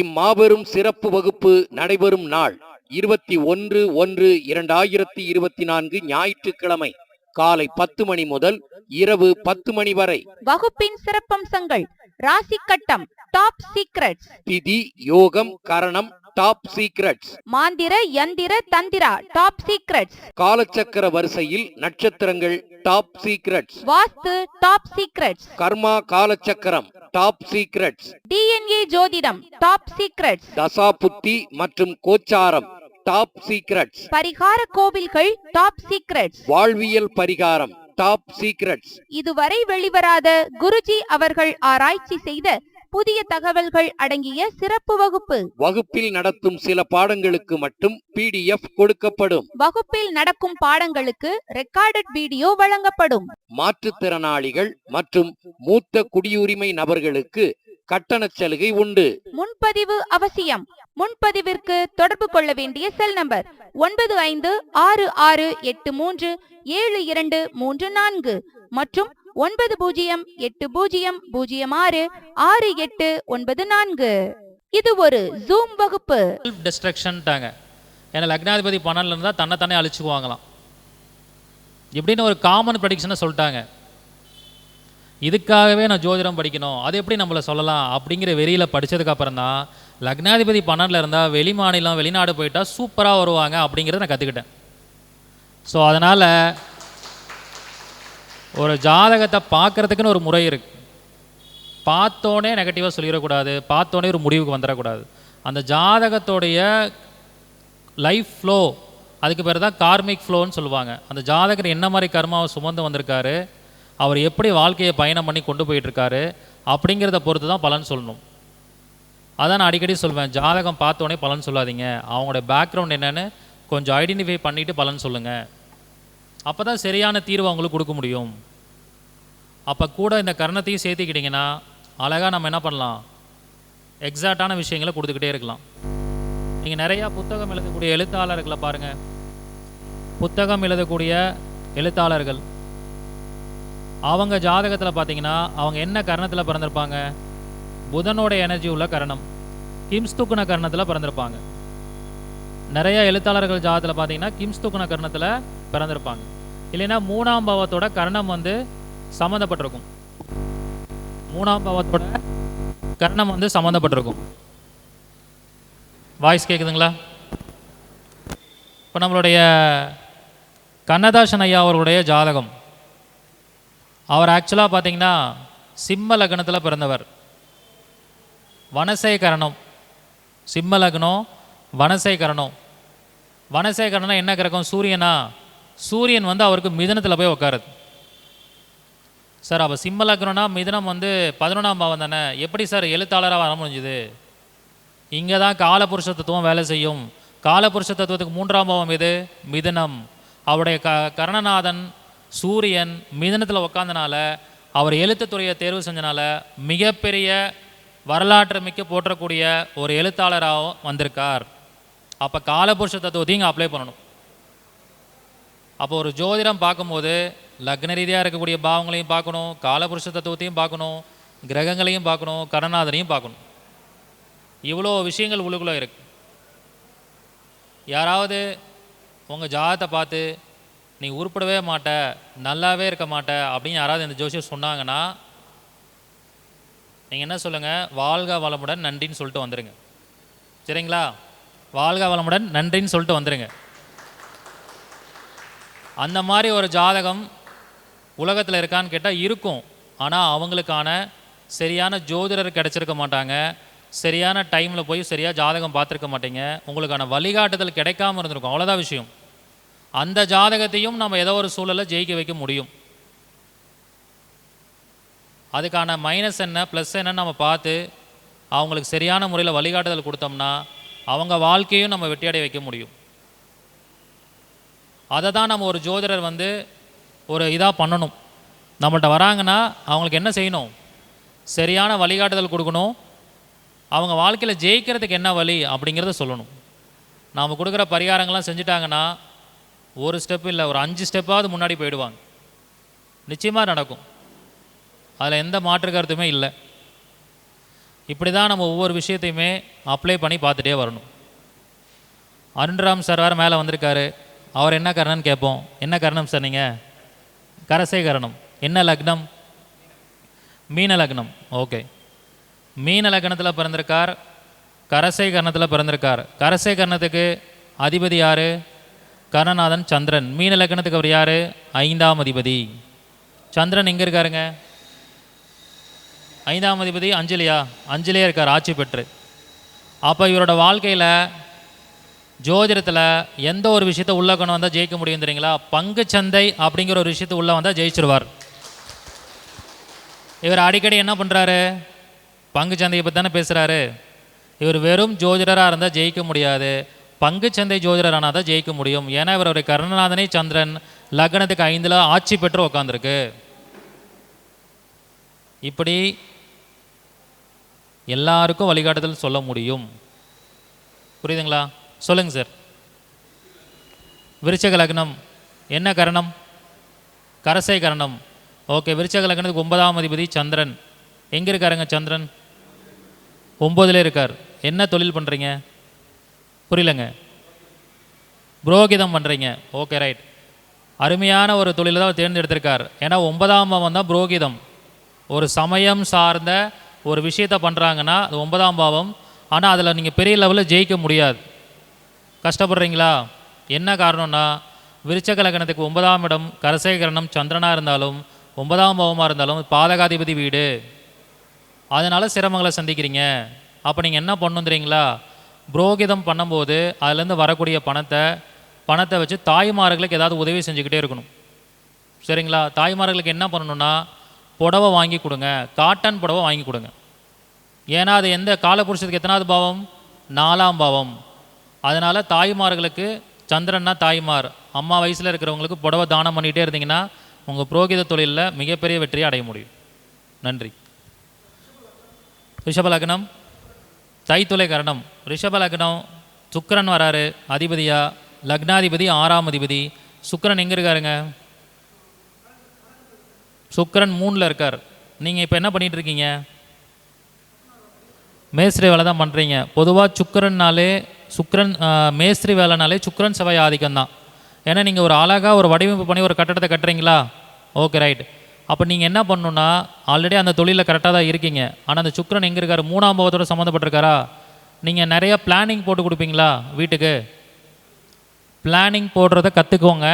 இம்மாபெரும் சிறப்பு வகுப்பு நடைபெறும் நாள் 21/1/2024 ஞாயிற்றுக்கிழமை காலை 10 மணி முதல் இரவு 10 மணி வரை. வகுப்பின் சிறப்பம்சங்கள்: ராசி கட்டம் டாப் சீக்ரெட்ஸ், திதி யோகம் கரணம் டாப் சீக்ரெட்ஸ், மாந்திர யந்திர தந்திரா டாப் சீக்ரெட்ஸ், காலச்சக்கர வரிசையில் நட்சத்திரங்கள் டாப் சீக்ரெட்ஸ், வாஸ்து டாப் சீக்ரெட்ஸ், கர்மா காலச்சக்கரம் டாப் சீக்ரெட்ஸ், DNA ஜோதிடம் டாப் சீக்ரெட்ஸ், தசாபுத்தி மற்றும் கோச்சாரம் டாப் சீக்ரெட்ஸ், பரிகார கோவில்கள் டாப் சீக்ரெட்ஸ், வாழ்வியல் பரிகாரம் டாப் சீக்ரெட்ஸ். இதுவரை வெளிவராத குருஜி அவர்கள் ஆராய்ச்சி செய்த புதிய தகவல்கள் அடங்கிய சிறப்பு வகுப்பு. வகுப்பில் நடத்தும் சில பாடங்களுக்கு மட்டும் PDF கொடுக்கப்படும். வகுப்பில் நடக்கும் பாடங்களுக்கு ரெக்கார்டட் வீடியோ வழங்கப்படும். மாற்றுத்திறனாளிகள் மற்றும் மூத்த குடியுரிமை நபர்களுக்கு கட்டண சலுகை உண்டு. முன்பதிவு அவசியம். முன்பதிவிற்கு தொடர்பு கொள்ள வேண்டிய செல் நம்பர் 9566837234 மற்றும் 9080066894. இது ஒரு ஜூம் வகுப்பு. டிஸ்ட்ரக்ஷன்ட்டாங்க. ஏன்னா லக்னாதிபதி 12 இருந்தால் தன்னைத்தானே அழிச்சுக்குவாங்களாம் இப்படின்னு ஒரு காமன் ப்ரெடிக்ஷனை சொல்லிட்டாங்க. இதுக்காகவே நான் ஜோதிடம் படிக்கணும், அது எப்படி நம்மளை சொல்லலாம் அப்படிங்கிற வெறியில் படித்ததுக்கப்புறம் தான் லக்னாதிபதி 12 இருந்தால் வெளி மாநிலம் வெளிநாடு போயிட்டால் சூப்பராக வருவாங்க அப்படிங்கிறத நான் கற்றுக்கிட்டேன். ஸோ அதனால் ஒரு ஜாதகத்தை பார்க்குறதுக்குன்னு ஒரு முறை இருக்குது. பார்த்தோன்னே நெகட்டிவாக சொல்லிடக்கூடாது, பார்த்தோன்னே ஒரு முடிவுக்கு வந்துடக்கூடாது. அந்த ஜாதகத்தோடைய லைஃப் ஃப்ளோ, அதுக்கு பேர் தான் கார்மிக் ஃப்ளோன்னு சொல்லுவாங்க. அந்த ஜாதகர் என்ன மாதிரி கர்மாவை சுமந்து வந்திருக்காரு, அவர் எப்படி வாழ்க்கையை பயணம் பண்ணி கொண்டு போயிட்டுருக்காரு அப்படிங்கிறத பொறுத்து தான் பலன் சொல்லணும். அதான் நான் அடிக்கடி சொல்வேன், ஜாதகம் பார்த்தோன்னே பலன் சொல்லாதீங்க, அவங்களுடைய பேக்ரவுண்ட் என்னென்னு கொஞ்சம் ஐடென்டிஃபை பண்ணிவிட்டு பலன் சொல்லுங்கள். அப்போ தான் சரியான தீர்வு அவங்களுக்கு கொடுக்க முடியும். அப்போ கூட இந்த கர்ணத்தையும் சேர்த்துக்கிட்டிங்கன்னா அழகாக நம்ம என்ன பண்ணலாம், எக்ஸாக்டான விஷயங்களை கொடுத்துக்கிட்டே இருக்கலாம். நீங்கள் நிறையா புத்தகம் எழுதக்கூடிய எழுத்தாளர்களை பாருங்கள். புத்தகம் எழுதக்கூடிய எழுத்தாளர்கள் அவங்க ஜாதகத்தில் பார்த்தீங்கன்னா அவங்க என்ன கரணத்தில் பிறந்திருப்பாங்க? புதனோட எனர்ஜி உள்ள கரணம், கிம்ஸ்துக்குன கரணத்தில் பிறந்திருப்பாங்க. நிறைய எழுத்தாளர்கள் ஜாதகத்தில் பார்த்தீங்கன்னா கிம்ஸ்துக்குன கரணத்தில் பிறந்திருப்பாங்க. இல்லைன்னா 3ஆம் பாவத்தோட கரணம் வந்து சம்மந்தப்பட்டிருக்கும். 3ஆம் பாவத்தோட கரணம் வந்து சம்மந்தப்பட்டிருக்கும். வாய்ஸ் கேட்குதுங்களா? இப்போ நம்மளுடைய கண்ணதாசன் ஐயா அவர்களுடைய ஜாதகம், அவர் ஆக்சுவலாக பார்த்தீங்கன்னா சிம்ம லக்னத்தில் பிறந்தவர். வனசை கரணம், சிம்ம லக்னம், வனசை கரணம். வனசை கரணம் என்ன கிரகம்? சூரியனா? சூரியன் வந்து அவருக்கு மிதனத்தில் போய் உட்காருது. சார் அப்போ சிம்ம லக்னம்னா மிதனம் வந்து 11ஆம் பாவம் தானே, எப்படி சார் எழுத்தாளராக வர முடிஞ்சுது? இங்கே தான் காலபுருஷ தத்துவம் வேலை செய்யும். காலபுருஷ தத்துவத்துக்கு 3ஆம் பாவம் எது? மிதனம். அவருடைய கரணநாதன் சூரியன் மிதனத்தில் உட்காந்தனால, அவர் எழுத்துத்துறையை தேர்வு செஞ்சனால மிகப்பெரிய வரலாற்று மிக்க போற்றக்கூடிய ஒரு எழுத்தாளராக வந்திருக்கார். அப்போ காலபுருஷ தத்துவத்தையும் இங்கே அப்ளை பண்ணணும். அப்போ ஒரு ஜோதிடம் பார்க்கும்போது லக்ன ரீதியாக இருக்கக்கூடிய பாவங்களையும் பார்க்கணும், காலபுருஷ தத்துவத்தையும் பார்க்கணும், கிரகங்களையும் பார்க்கணும், கரணநாதனையும் பார்க்கணும். இவ்வளோ விஷயங்கள் உள்ளுக்குள்ளே இருக்கு. யாராவது உங்கள் ஜாதகத்தை பார்த்து நீ உருப்படவே மாட்ட, நல்லாவே இருக்க மாட்ட அப்படின்னு யாராவது இந்த ஜோசியர் சொன்னாங்கன்னா நீங்கள் என்ன சொல்லுங்கள், வாழ்க வளமுடன் நன்றின்னு சொல்லிட்டு வந்துடுங்க. சரிங்களா? வாழ்க வளமுடன் நன்றின்னு சொல்லிட்டு வந்துடுங்க. அந்த மாதிரி ஒரு ஜாதகம் உலகத்தில் இருக்கான்னு கேட்டால் இருக்கும். ஆனால் அவங்களுக்கான சரியான ஜோதிடர் கிடச்சிருக்க மாட்டாங்க, சரியான டைமில் போய் சரியாக ஜாதகம் பார்த்துருக்க மாட்டீங்க, உங்களுக்கான வழிகாட்டுதல் கிடைக்காம இருந்திருக்கும். அவ்வளோதான் விஷயம். அந்த ஜாதகத்தையும் நம்ம ஏதோ ஒரு சூழலில் ஜெயிக்க வைக்க முடியும். அதுக்கான மைனஸ் என்ன ப்ளஸ் என்னன்னு நம்ம பார்த்து அவங்களுக்கு சரியான முறையில் வழிகாட்டுதல் கொடுத்தோம்னா அவங்க வாழ்க்கையும் நம்ம வெற்றியடைய வைக்க முடியும். அதை தான் நம்ம ஒரு ஜோதிடர் ஒரு இதாக பண்ணணும். நம்மள்கிட்ட வராங்கன்னா அவங்களுக்கு என்ன செய்யணும், சரியான வழிகாட்டுதல் கொடுக்கணும், அவங்க வாழ்க்கையில் ஜெயிக்கிறதுக்கு என்ன வழி அப்படிங்கிறத சொல்லணும். நாம் கொடுக்குற பரிகாரங்கள்லாம் செஞ்சுட்டாங்கன்னா ஒரு ஸ்டெப் இல்லை, ஒரு 5 ஸ்டெப்பாவது முன்னாடி போயிடுவாங்க. நிச்சயமாக நடக்கும், அதில் எந்த மாற்று கருத்துமே இல்லை. இப்படி தான் நம்ம ஒவ்வொரு விஷயத்தையுமே அப்ளை பண்ணி பார்த்துட்டே வரணும். அருண்ராம் சார் வேறு மேலே வந்திருக்காரு. அவர் என்ன கரணம்னு கேட்போம். என்ன கரணம் சார் நீங்கள்? கரசை கரணம். என்ன லக்னம்? மீன லக்னம். ஓகே, மீன லக்னத்தில் பிறந்திருக்கார், கரசை கரணத்தில் பிறந்திருக்கார். கரசை கரணத்துக்கு அதிபதி யார்? கரணநாதன் சந்திரன். மீன லக்னத்துக்கு அவர் யார்? 5ஆம் அதிபதி. சந்திரன் எங்கே இருக்காருங்க? 5ஆம் அதிபதி அஞ்சலியா? அஞ்சலியாக இருக்கார், ஆட்சி பெற்று. அப்போ இவரோட வாழ்க்கையில் ஜோதிடத்தில் எந்த ஒரு விஷயத்தை உள்ளே கொண்டு வந்தால் ஜெயிக்க முடியும் தெரியுங்களா? பங்கு சந்தை அப்படிங்கிற ஒரு விஷயத்தை உள்ளே வந்தால் ஜெயிச்சிருவார். இவர் அடிக்கடி என்ன பண்ணுறாரு? பங்கு சந்தையை பற்றி தானே பேசுகிறாரு. இவர் வெறும் ஜோதிடராக இருந்தால் ஜெயிக்க முடியாது, பங்கு சந்தை ஜோதிடரானால் தான் ஜெயிக்க முடியும். ஏன்னா இவருடைய கருணநாதனே சந்திரன் லக்னத்துக்கு 5ல் ஆட்சி பெற்று உட்காந்துருக்கு. இப்படி எல்லாருக்கும் வழிகாட்டுதல் சொல்ல முடியும். புரியுதுங்களா? சொல்லுங்கள் சார். விருச்சக லக்னம். என்ன கரணம்? கரசை கரணம். ஓகே, விருச்சக லக்னத்துக்கு 9ஆம் அதிபதி சந்திரன். எங்கே இருக்காருங்க சந்திரன்? 9ல் இருக்கார். என்ன தொழில் பண்ணுறீங்க? புரியலங்க. புரோகிதம் பண்ணுறீங்க. Okay, right. அருமையான ஒரு தொழிலை தான் தேர்ந்தெடுத்திருக்கார். ஏன்னா 9ஆம் பாவம் தான் புரோகிதம். ஒரு சமயம் சார்ந்த ஒரு விஷயத்தை பண்ணுறாங்கன்னா அது 9ஆம் பாவம். ஆனால் அதில் நீங்கள் பெரிய லெவலில் ஜெயிக்க முடியாது. கஷ்டப்படுறீங்களா? என்ன காரணம்னா விருச்சக லக்னத்துக்கு 9ஆம் இடம் கரசை கரணம் சந்திரனாக இருந்தாலும் 9ஆம் பாவமாக இருந்தாலும் பாதகாதிபதி வீடு. அதனால் சிரமங்களை சந்திக்கிறீங்க. அப்போ நீங்கள் என்ன பண்ணணும் தெரியுங்களா? புரோகிதம் பண்ணும்போது அதுலேருந்து வரக்கூடிய பணத்தை வச்சு தாய்மார்களுக்கு ஏதாவது உதவி செஞ்சுக்கிட்டே இருக்கணும். சரிங்களா? தாய்மார்களுக்கு என்ன பண்ணணுன்னா புடவை வாங்கி கொடுங்க, காட்டன் புடவை வாங்கி கொடுங்க. ஏன்னா அது எந்த காலபுருஷத்துக்கு எத்தனாவது பாவம்? 4ஆம் பாவம். அதனால் தாய்மார்களுக்கு, சந்திரன்னா தாய்மார், அம்மா வயசில் இருக்கிறவங்களுக்கு புடவை தானம் பண்ணிகிட்டே இருந்தீங்கன்னா உங்கள் புரோகித தொழிலில் மிகப்பெரிய வெற்றியை அடைய முடியும். நன்றி. ரிஷப லக்னம் தைத்துளை கரணம். ரிஷப லக்னம் சுக்கிரன் வராரு அதிபதியா. லக்னாதிபதி 6ஆம் அதிபதி. சுக்கிரன் எங்கே இருக்காருங்க? சுக்கிரன் 3ல் இருக்கார். நீங்கள் இப்போ என்ன பண்ணிகிட்டு இருக்கீங்க? மேஸ்திரி வேலை தான் பண்ணுறீங்க. பொதுவாக சுக்கிரன் மேஸ்திரி வேலைனாலே சுக்கிரன் செவ்வாய் ஆதிக்கம் தான். ஏன்னா நீங்கள் ஒரு அழகாக ஒரு வடிவமைப்பு பண்ணி ஒரு கட்டடத்தை கட்டுறீங்களா? Okay, right. அப்போ நீங்கள் என்ன பண்ணணுன்னா ஆல்ரெடி அந்த தொழிலில் கரெக்டாக தான் இருக்கீங்க. ஆனால் அந்த சுக்கிரன் எங்கே இருக்கார்? 3ஆம் பாவத்தோடு சம்மந்தப்பட்டிருக்காரா? நீங்கள் நிறையா பிளானிங் போட்டு கொடுப்பீங்களா வீட்டுக்கு? பிளானிங் போடுறத கற்றுக்கோங்க.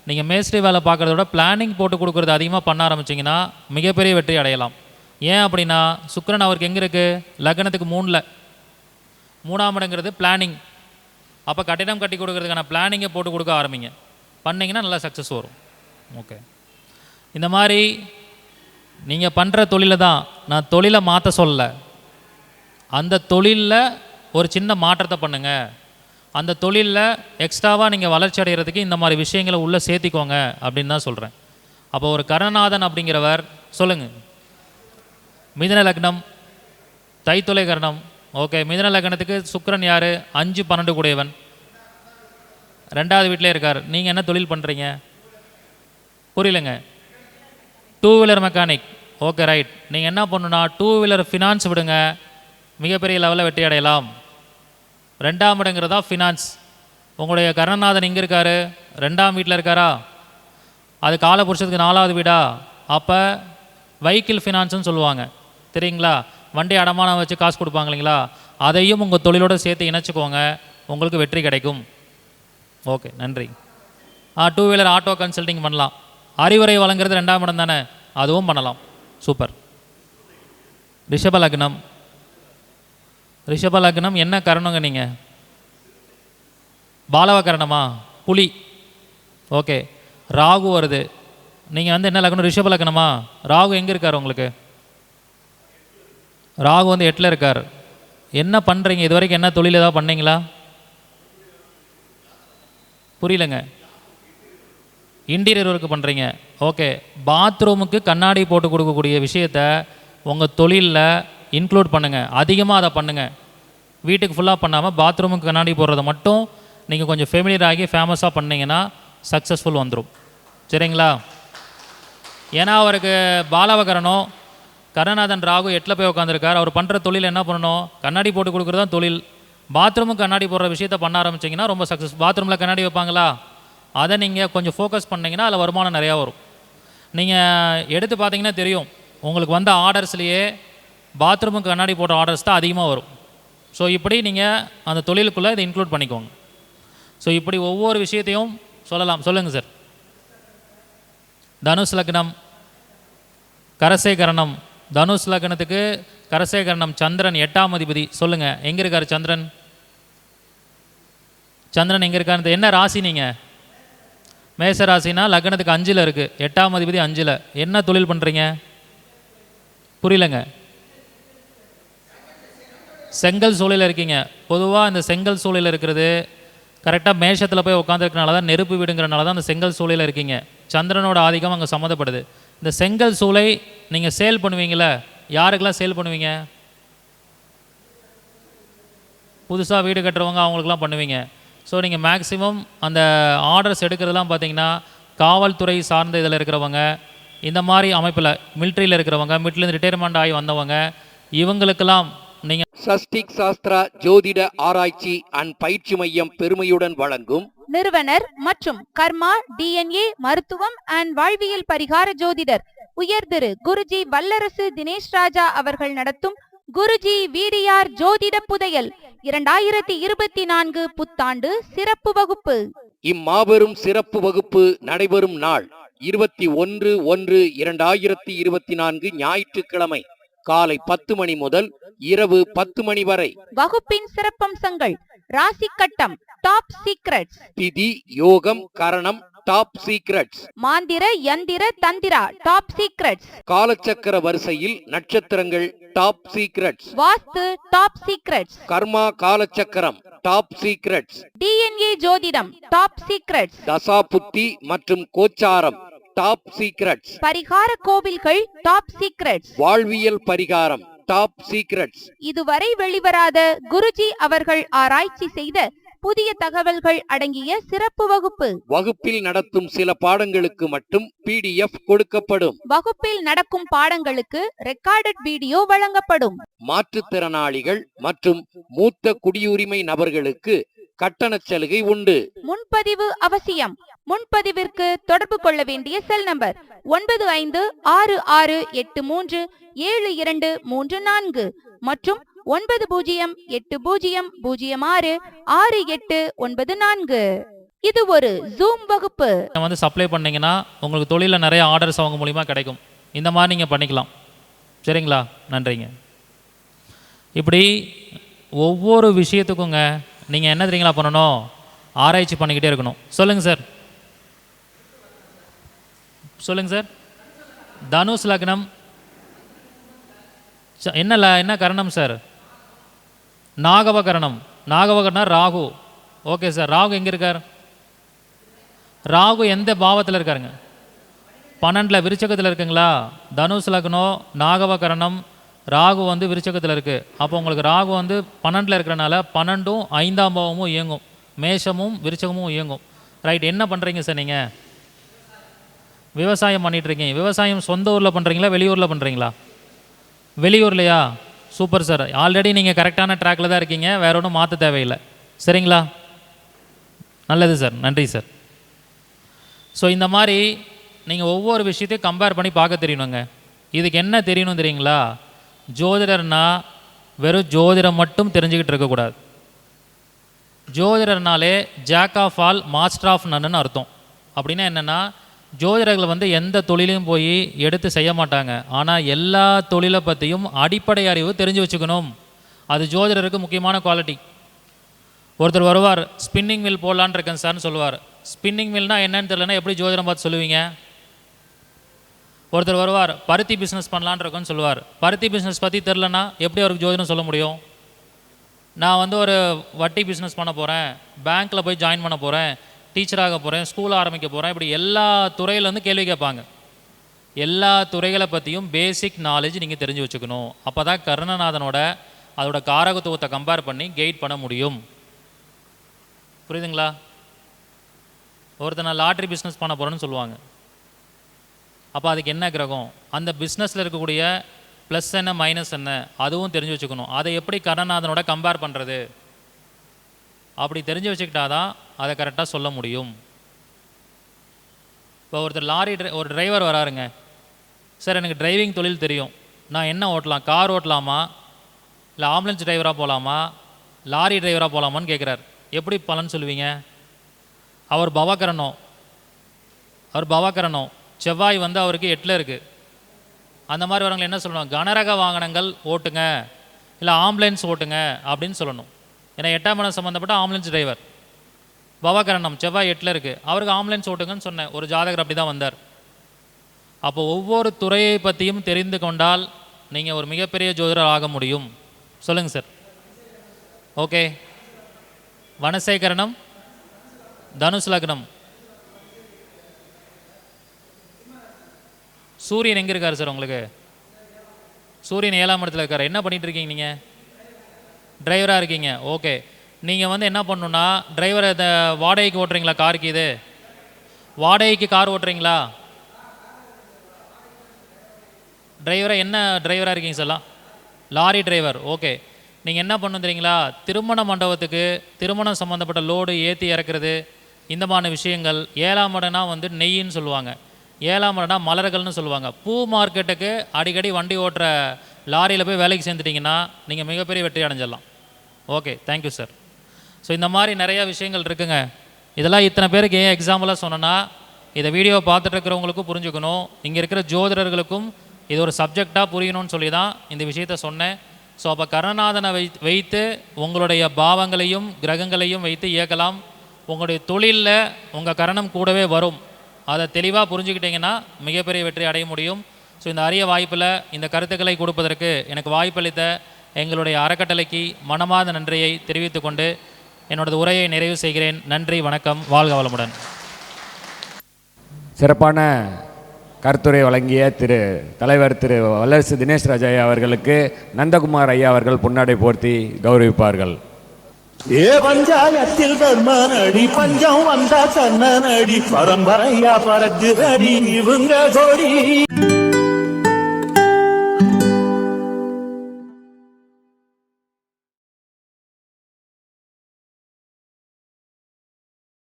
நீங்கள் மேஸ்திரி வேலை பார்க்குறத விட பிளானிங் போட்டு கொடுக்குறது அதிகமாக பண்ண ஆரம்பிச்சிங்கன்னா மிகப்பெரிய வெற்றி அடையலாம். ஏன் அப்படின்னா சுக்கிரன் அவருக்கு எங்கே இருக்குது? லக்னத்துக்கு 3ல். 3ஆம் இடங்கிறது பிளானிங். அப்போ கட்டிடம் கட்டி கொடுக்குறதுக்கான பிளானிங்கை போட்டு கொடுக்க ஆரம்பிங்க. பண்ணிங்கன்னா நல்லா சக்ஸஸ் வரும். ஓகே, இந்த மாதிரி நீங்கள் பண்ணுற தொழிலை தான் நான் தொழிலை மாற்ற சொல்லலை. அந்த தொழிலில் ஒரு சின்ன மாற்றத்தை பண்ணுங்கள். அந்த தொழிலில் எக்ஸ்ட்ராவாக நீங்கள் வளர்ச்சி அடைகிறதுக்கு இந்த மாதிரி விஷயங்களை உள்ளே சேர்த்திக்கோங்க அப்படின்னு தான் சொல்கிறேன். அப்போ ஒரு கரணநாதன் அப்படிங்கிறவர் சொல்லுங்கள். மிதுன லக்னம், தைத்துளை கரணம். ஓகே, மிதுன லக்னத்துக்கு சுக்கிரன் யார்? 5-12 கூடியவன், 2வது வீட்டிலே இருக்கார். நீங்கள் என்ன தொழில் பண்ணுறீங்க? புரியலைங்க. 2 வீலர் மெக்கானிக். Okay, right. நீங்கள் என்ன பண்ணணுன்னா 2 வீலர் ஃபினான்ஸ் விடுங்க, மிகப்பெரிய லெவலில் வெற்றி அடையலாம். 2ஆம் இடங்கிறதா ஃபினான்ஸ். உங்களுடைய கரணநாதன் எங்கே இருக்கார்? 2ஆம் வீட்டில் இருக்காரா? அது காலபுருஷத்துக்கு 4வது வீடா? அப்போ வெஹிக்கிள் ஃபினான்ஸ்னு சொல்லுவாங்க, தெரியுங்களா? வண்டி அடமானம் வச்சு காசு கொடுப்பாங்க இல்லைங்களா? அதையும் உங்கள் தொழிலோடு சேர்த்து இணைச்சிக்கோங்க, உங்களுக்கு வெற்றி கிடைக்கும். ஓகே, நன்றி. 2 வீலர் ஆட்டோ கன்சல்டிங் பண்ணலாம். அறிவுரை வழங்குறது 2ஆம் இடம் தானே, அதுவும் பண்ணலாம். சூப்பர். ரிஷப லக்னம். ரிஷப லக்னம் என்ன கரணங்க நீங்கள்? பாலவ கரணமா? புலி. ஓகே, ராகு வருது. நீங்கள் என்ன லக்னம்? ரிஷப லக்னமா? ராகு எங்கே இருக்கார் உங்களுக்கு? ராகு 8ல் இருக்கார். என்ன பண்ணுறீங்க இது வரைக்கும்? என்ன தொழில் ஏதாவது பண்ணீங்களா? புரியலங்க. இன்டீரியர் ஒர்க்கு பண்ணுறீங்க. ஓகே, பாத்ரூமுக்கு கண்ணாடி போட்டு கொடுக்கக்கூடிய விஷயத்த உங்கள் தொழிலில் இன்க்ளூட் பண்ணுங்கள், அதிகமாக அதை பண்ணுங்கள். வீட்டுக்கு ஃபுல்லாக பண்ணாமல் பாத்ரூமுக்கு கண்ணாடி போடுறதை மட்டும் நீங்கள் கொஞ்சம் ஃபெமிலியர் ஆகி ஃபேமஸாக பண்ணிங்கன்னா சக்ஸஸ்ஃபுல் வந்துடும். சரிங்களா? ஏன்னா அவருக்கு பாலவகரனும் கருணாநாதன் ராகு 8ல் போய் உட்காந்துருக்கார். அவர் பண்ணுற தொழில் என்ன பண்ணணும்? கண்ணாடி போட்டு கொடுக்குறது தான் தொழில். பாத்ரூமுக்கு கண்ணாடி போடுற விஷயத்தை பண்ண ஆரம்பிச்சிங்கன்னா ரொம்ப சக்ஸஸ். பாத்ரூமில் கண்ணாடி வைப்பாங்களா? அதை நீங்கள் கொஞ்சம் ஃபோக்கஸ் பண்ணிங்கன்னா அதில் வருமானம் நிறையா வரும். நீங்கள் எடுத்து பார்த்தீங்கன்னா தெரியும், உங்களுக்கு வந்த ஆர்டர்ஸ்லேயே பாத்ரூமுக்கு கண்ணாடி போடுற ஆர்டர்ஸ் தான் அதிகமாக வரும். ஸோ இப்படி நீங்கள் அந்த தொழிலுக்குள்ளே இதை இன்க்ளூட் பண்ணிக்கோங்க. ஸோ இப்படி ஒவ்வொரு விஷயத்தையும் சொல்லலாம். சொல்லுங்கள் சார். தனுஷ் லக்னம், கரசேகரணம். தனுஷ் லக்னத்துக்கு கரசேகரணம் சந்திரன் 8ஆம் அதிபதி. சொல்லுங்கள், எங்கே இருக்கார் சந்திரன்? சந்திரன் எங்கே இருக்காரு? என்ன ராசி நீங்கள்? மேச ராசினா லக்னத்துக்கு 5ல் இருக்குது, 8ஆம் அதிபதி 5ல். என்ன தொழில் பண்ணுறீங்க? புரியலங்க. செங்கல் சூழலில் இருக்கீங்க. பொதுவாக இந்த செங்கல் சூழலில் இருக்கிறது கரெக்டாக மேஷத்தில் போய் உட்காந்துருக்கனால தான், நெருப்பு வீடுங்கிறனால தான் அந்த செங்கல் சூழலில் இருக்கீங்க. சந்திரனோட ஆதிக்கம் அங்கே சம்மந்தப்படுது. இந்த செங்கல் சூளை நீங்கள் சேல் பண்ணுவீங்களே, யாருக்கெல்லாம் சேல் பண்ணுவீங்க? புதுசாக வீடு கட்டுறவங்க, அவங்களுக்குலாம் பண்ணுவீங்க. ஸோ நீங்கள் மேக்ஸிமம் அந்த ஆர்டர்ஸ் எடுக்கிறதுலாம் பார்த்தீங்கன்னா காவல்துறை சார்ந்த இதில் இருக்கிறவங்க, இந்த மாதிரி அமைப்பில் மிலிட்ரியில் இருக்கிறவங்க, மிலிட்ரிலேருந்து ரிட்டையர்மெண்ட் ஆகி வந்தவங்க, இவங்களுக்கெல்லாம் நீங்கள் சஸ்டிக் சாஸ்திரா ஜோதிட ஆராய்ச்சி அண்ட் பயிற்சி மையம் பெருமையுடன் வழங்கும் நிறுவனர் மற்றும் கர்மா டிஎன்ஏ மருத்துவம் அண்ட் வாழ்வியல் பரிகார ஜோதிடர் உயர் திரு குருஜி வல்லரசு தினேஷ் ராஜா அவர்கள் நடத்தும் குருஜி வீடியார் ஜோதிட புதையல் 2024 புத்தாண்டு சிறப்பு வகுப்பு. இம்மாபெரும் சிறப்பு வகுப்பு நடைபெறும் நாள் 21/1/2024 ஞாயிற்றுக்கிழமை காலை 10 மணி முதல் இரவு 10 மணி வரை. வகுப்பின் சிறப்பம்சங்கள்: ராசி கட்டம் டாப் சீக்ரெட்ஸ், திதி யோகம் கரணம் டாப் சீக்ரெட்ஸ், மாந்திர யந்திர தந்திரா டாப் சீக்ரெட்ஸ், காலச்சக்கர வரிசையில் நட்சத்திரங்கள் டாப் சீக்ரெட்ஸ், வாஸ்து டாப் சீக்ரெட்ஸ், கர்மா காலச்சக்கரம் டாப் சீக்ரெட்ஸ், டிஎன்ஏ ஜோதிடம் டாப் சீக்ரெட்ஸ், தசாபுத்தி மற்றும் கோச்சாரம் டாப் சீக்ரெட்ஸ், பரிகார கோவில்கள் டாப் சீக்ரெட்ஸ், வாழ்வியல் பரிகாரம் டாப் சீக்ரெட்ஸ். இதுவரை வெளிவராத குருஜி அவர்கள் ஆராய்ச்சி செய்த புதிய தகவல்கள் அடங்கிய சிறப்பு வகுப்பு. வகுப்பில் நடத்தும் சில பாடங்களுக்கு மட்டும் PDF கொடுக்கப்படும். வகுப்பில் நடக்கும் பாடங்களுக்கு ரெக்கார்டட் வீடியோ வழங்கப்படும். மாற்றுத்திறனாளிகள் மற்றும் மூத்த குடியுரிமை நபர்களுக்கு கட்டண சலுகை உண்டு. முன்பதிவு அவசியம். முன்பதிவிற்கு தொடர்பு கொள்ள வேண்டிய செல் நம்பர் 9566837234 மற்றும் 9080066894. இது ஒரு ஜூம் வகுப்பு. சப்ளை பண்ணீங்கன்னா உங்களுக்கு தொழிலில் நிறைய ஆர்டர்ஸ் அவங்க மூலிமா கிடைக்கும். இந்த மாதிரி நீங்கள் பண்ணிக்கலாம். சரிங்களா? நன்றிங்க. இப்படி ஒவ்வொரு விஷயத்துக்குங்க நீங்கள் என்ன தெரியுங்களா பண்ணணும்? ஆராய்ச்சி பண்ணிக்கிட்டே இருக்கணும். சொல்லுங்கள் சார். சொல்லுங்கள் சார். தனுஷ் லக்னம் என்ன கரணம் சார்? நாகவகரணம். நாகவகரணம் ராகு. Okay sir. ராகு எங்கே இருக்கார்? ராகு எந்த பாவத்தில் இருக்காருங்க? 12 விருச்சகத்தில் இருக்குங்களா? தனுசு லக்னம், நாகவகரணம், ராகு வந்து விருச்சகத்தில் இருக்குது. அப்போ உங்களுக்கு ராகு வந்து 12 இருக்கிறனால 12ம் 5ஆம் பாவமும் இயங்கும், மேஷமும் விருச்சகமும் இயங்கும். ரைட். என்ன பண்ணுறீங்க சார் நீங்கள்? விவசாயம் பண்ணிகிட்ருக்கீங்க. விவசாயம் சொந்த ஊரில் பண்ணுறீங்களா வெளியூரில் பண்ணுறீங்களா? வெளியூர்லையா? Super sir. ஆல்ரெடி நீங்கள் கரெக்டான ட்ராக்கில் தான் இருக்கீங்க, வேற ஒன்றும் மாற்ற தேவையில்லை. சரிங்களா? நல்லது சார், நன்றி சார். ஸோ இந்த மாதிரி நீங்கள் ஒவ்வொரு விஷயத்தையும் கம்பேர் பண்ணி பார்க்க தெரியணுங்க. இதுக்கு என்ன தெரியணும் தெரியுங்களா? ஜோதிடர்னா வெறும் ஜோதிடம் மட்டும் தெரிஞ்சுக்கிட்டு இருக்கக்கூடாது. ஜோதிடர்னாலே jack of all master of நன்னு அர்த்தம். அப்படின்னா என்னென்னா, ஜோதிடர்கள் வந்து எந்த தொழிலையும் போய் எடுத்து செய்ய மாட்டாங்க. ஆனால் எல்லா தொழிலை பற்றியும் அடிப்படை அறிவு தெரிஞ்சு வச்சுக்கணும். அது ஜோதிடருக்கு முக்கியமான குவாலிட்டி. ஒருத்தர் வருவார், ஸ்பின்னிங் மில் போடலான்னு இருக்கேன் சார்னு சொல்லுவார். ஸ்பின்னிங் மில்னா என்னன்னு தெரியலனா எப்படி ஜோதிடம் பார்த்து சொல்லுவீங்க? ஒருத்தர் வருவார், பருத்தி பிஸ்னஸ் பண்ணலான்னு இருக்கேன்னு சொல்லுவார். பருத்தி பிஸ்னஸ் பற்றி தெரிலனா எப்படி அவருக்கு ஜோதிடம் சொல்ல முடியும்? நான் வந்து ஒரு வட்டி பிஸ்னஸ் பண்ண போகிறேன், பேங்க்கில் போய் ஜாயின் பண்ண போகிறேன், டீச்சராக போகிறேன், ஸ்கூல் ஆரம்பிக்க போகிறேன், இப்படி எல்லா துறையிலேருந்து கேள்வி கேட்பாங்க. எல்லா துறைகளை பற்றியும் பேசிக் நாலேஜ் நீங்கள் தெரிஞ்சு வச்சுக்கணும். அப்போ தான் கருணநாதனோட அதோட காரகத்துவத்தை கம்பேர் பண்ணி கைட் பண்ண முடியும். புரியுதுங்களா? ஒருத்தர் நான் லாட்ரி பிஸ்னஸ் பண்ண போகிறேன்னு சொல்லுவாங்க. அப்போ அதுக்கு என்ன கிரகம், அந்த பிஸ்னஸில் இருக்கக்கூடிய ப்ளஸ் என்ன மைனஸ் என்ன அதுவும் தெரிஞ்சு வச்சுக்கணும். அதை எப்படி கருணநாதனோட கம்பேர் பண்ணுறது, அப்படி தெரிஞ்சு வச்சுக்கிட்டா தான் அதை கரெக்டாக சொல்ல முடியும். இப்போ ஒருத்தர் ஒரு டிரைவர் வராருங்க. சார் எனக்கு டிரைவிங் தொழில் தெரியும், நான் என்ன ஓட்டலாம், கார் ஓட்டலாமா, இல்லை ஆம்புலன்ஸ் டிரைவராக போகலாமா, லாரி டிரைவராக போகலாமான்னு கேட்குறாரு. எப்படி பலன் சொல்லுவீங்க? அவர் பவகரணம், செவ்வாய் வந்து அவருக்கு 8ல் இருக்குது. அந்த மாதிரி வரவங்களை என்ன சொல்லணும்? கனரக வாகனங்கள் ஓட்டுங்க, இல்லை ஆம்புலன்ஸ் ஓட்டுங்க அப்படின்னு சொல்லணும். ஏன்னா 8ஆம் இடம் சம்மந்தப்பட்ட ஆம்புலன்ஸ் டிரைவர். பவகரணம் செவ்வாய் 8ல் இருக்குது, அவருக்கு ஆம்புலன்ஸ் ஓட்டுங்கன்னு சொன்னேன். ஒரு ஜாதகர் அப்படி தான் வந்தார். அப்போ ஒவ்வொரு துறையை பற்றியும் தெரிந்து கொண்டால் நீங்கள் ஒரு மிகப்பெரிய ஜோதிடர் ஆக முடியும். சொல்லுங்கள் சார். ஓகே. வனசேகரணம், தனுசு லக்னம். சூரியன் எங்கே இருக்கார் சார் உங்களுக்கு? சூரியன் 7ஆம் இடத்துல இருக்கார். என்ன பண்ணிட்டு இருக்கீங்க நீங்கள்? டிரைவராக இருக்கீங்க. ஓகே. நீங்கள் வந்து என்ன பண்ணணுன்னா, டிரைவரை வாடகைக்கு ஓட்டுறீங்களா? காருக்கு இது வாடகைக்கு கார் ஓட்டுறீங்களா? டிரைவராக என்ன டிரைவராக இருக்கீங்க சார்? Lorry driver. ஓகே. நீங்கள் என்ன பண்ணணும் தெரியுங்களா? திருமண மண்டபத்துக்கு திருமணம் சம்மந்தப்பட்ட லோடு ஏற்றி இறக்குறது, இந்த மாதிரி விஷயங்கள். 7ஆம் இடம்னா வந்து நெய்யின்னு சொல்லுவாங்க, 7ஆம் இடம்னா மலர்கள்னு சொல்லுவாங்க. பூ மார்க்கெட்டுக்கு அடிக்கடி வண்டி ஓட்டுற லாரியில் போய் வேலைக்கு சேர்ந்துட்டிங்கன்னா நீங்கள் மிகப்பெரிய வெற்றி அடைஞ்சிடலாம். Okay, thank you sir. ஸோ இந்த மாதிரி நிறைய விஷயங்கள் இருக்குங்க. இதெல்லாம் இத்தனை பேருக்கு ஏன் எக்ஸாம்பிளாக சொன்னேன்னா, இதை வீடியோ பார்த்துட்டு இருக்கிறவங்களுக்கும் புரிஞ்சுக்கணும், இங்கே இருக்கிற ஜோதிடர்களுக்கும் இது ஒரு சப்ஜெக்டாக புரியணும்னு சொல்லி தான் இந்த விஷயத்த சொன்னேன். ஸோ அப்போ கருணநாதனை வைத்து உங்களுடைய பாவங்களையும் கிரகங்களையும் வைத்து இயக்கலாம். உங்களுடைய தொழிலில் உங்கள் கரணம் கூடவே வரும். அதை தெளிவாக புரிஞ்சுக்கிட்டிங்கன்னா மிகப்பெரிய வெற்றி அடைய முடியும். ஸோ இந்த அரிய வாய்ப்பில் இந்த கருத்துக்களை கொடுப்பதற்கு எனக்கு வாய்ப்பளித்த எங்களுடைய அறக்கட்டளைக்கு மனமார்ந்த நன்றியை தெரிவித்துக் கொண்டு என்னோடய உரையை நிறைவு செய்கிறேன். நன்றி, வணக்கம், வாழ்க வளமுடன். சிறப்பான கருத்துரை வழங்கிய தலைவர் திரு வல்லரசு தினேஷ் ராஜா அவர்களுக்கு நந்தகுமார் ஐயா அவர்கள் பொன்னாடை போர்த்தி கௌரவிப்பார்கள். ஏ பஞ்சாயத்தில் தர்மனடி, பஞ்சம் வந்தா சன்னனடி, பரம்பரையா பறக்குதடி இவங்க ஜோடி.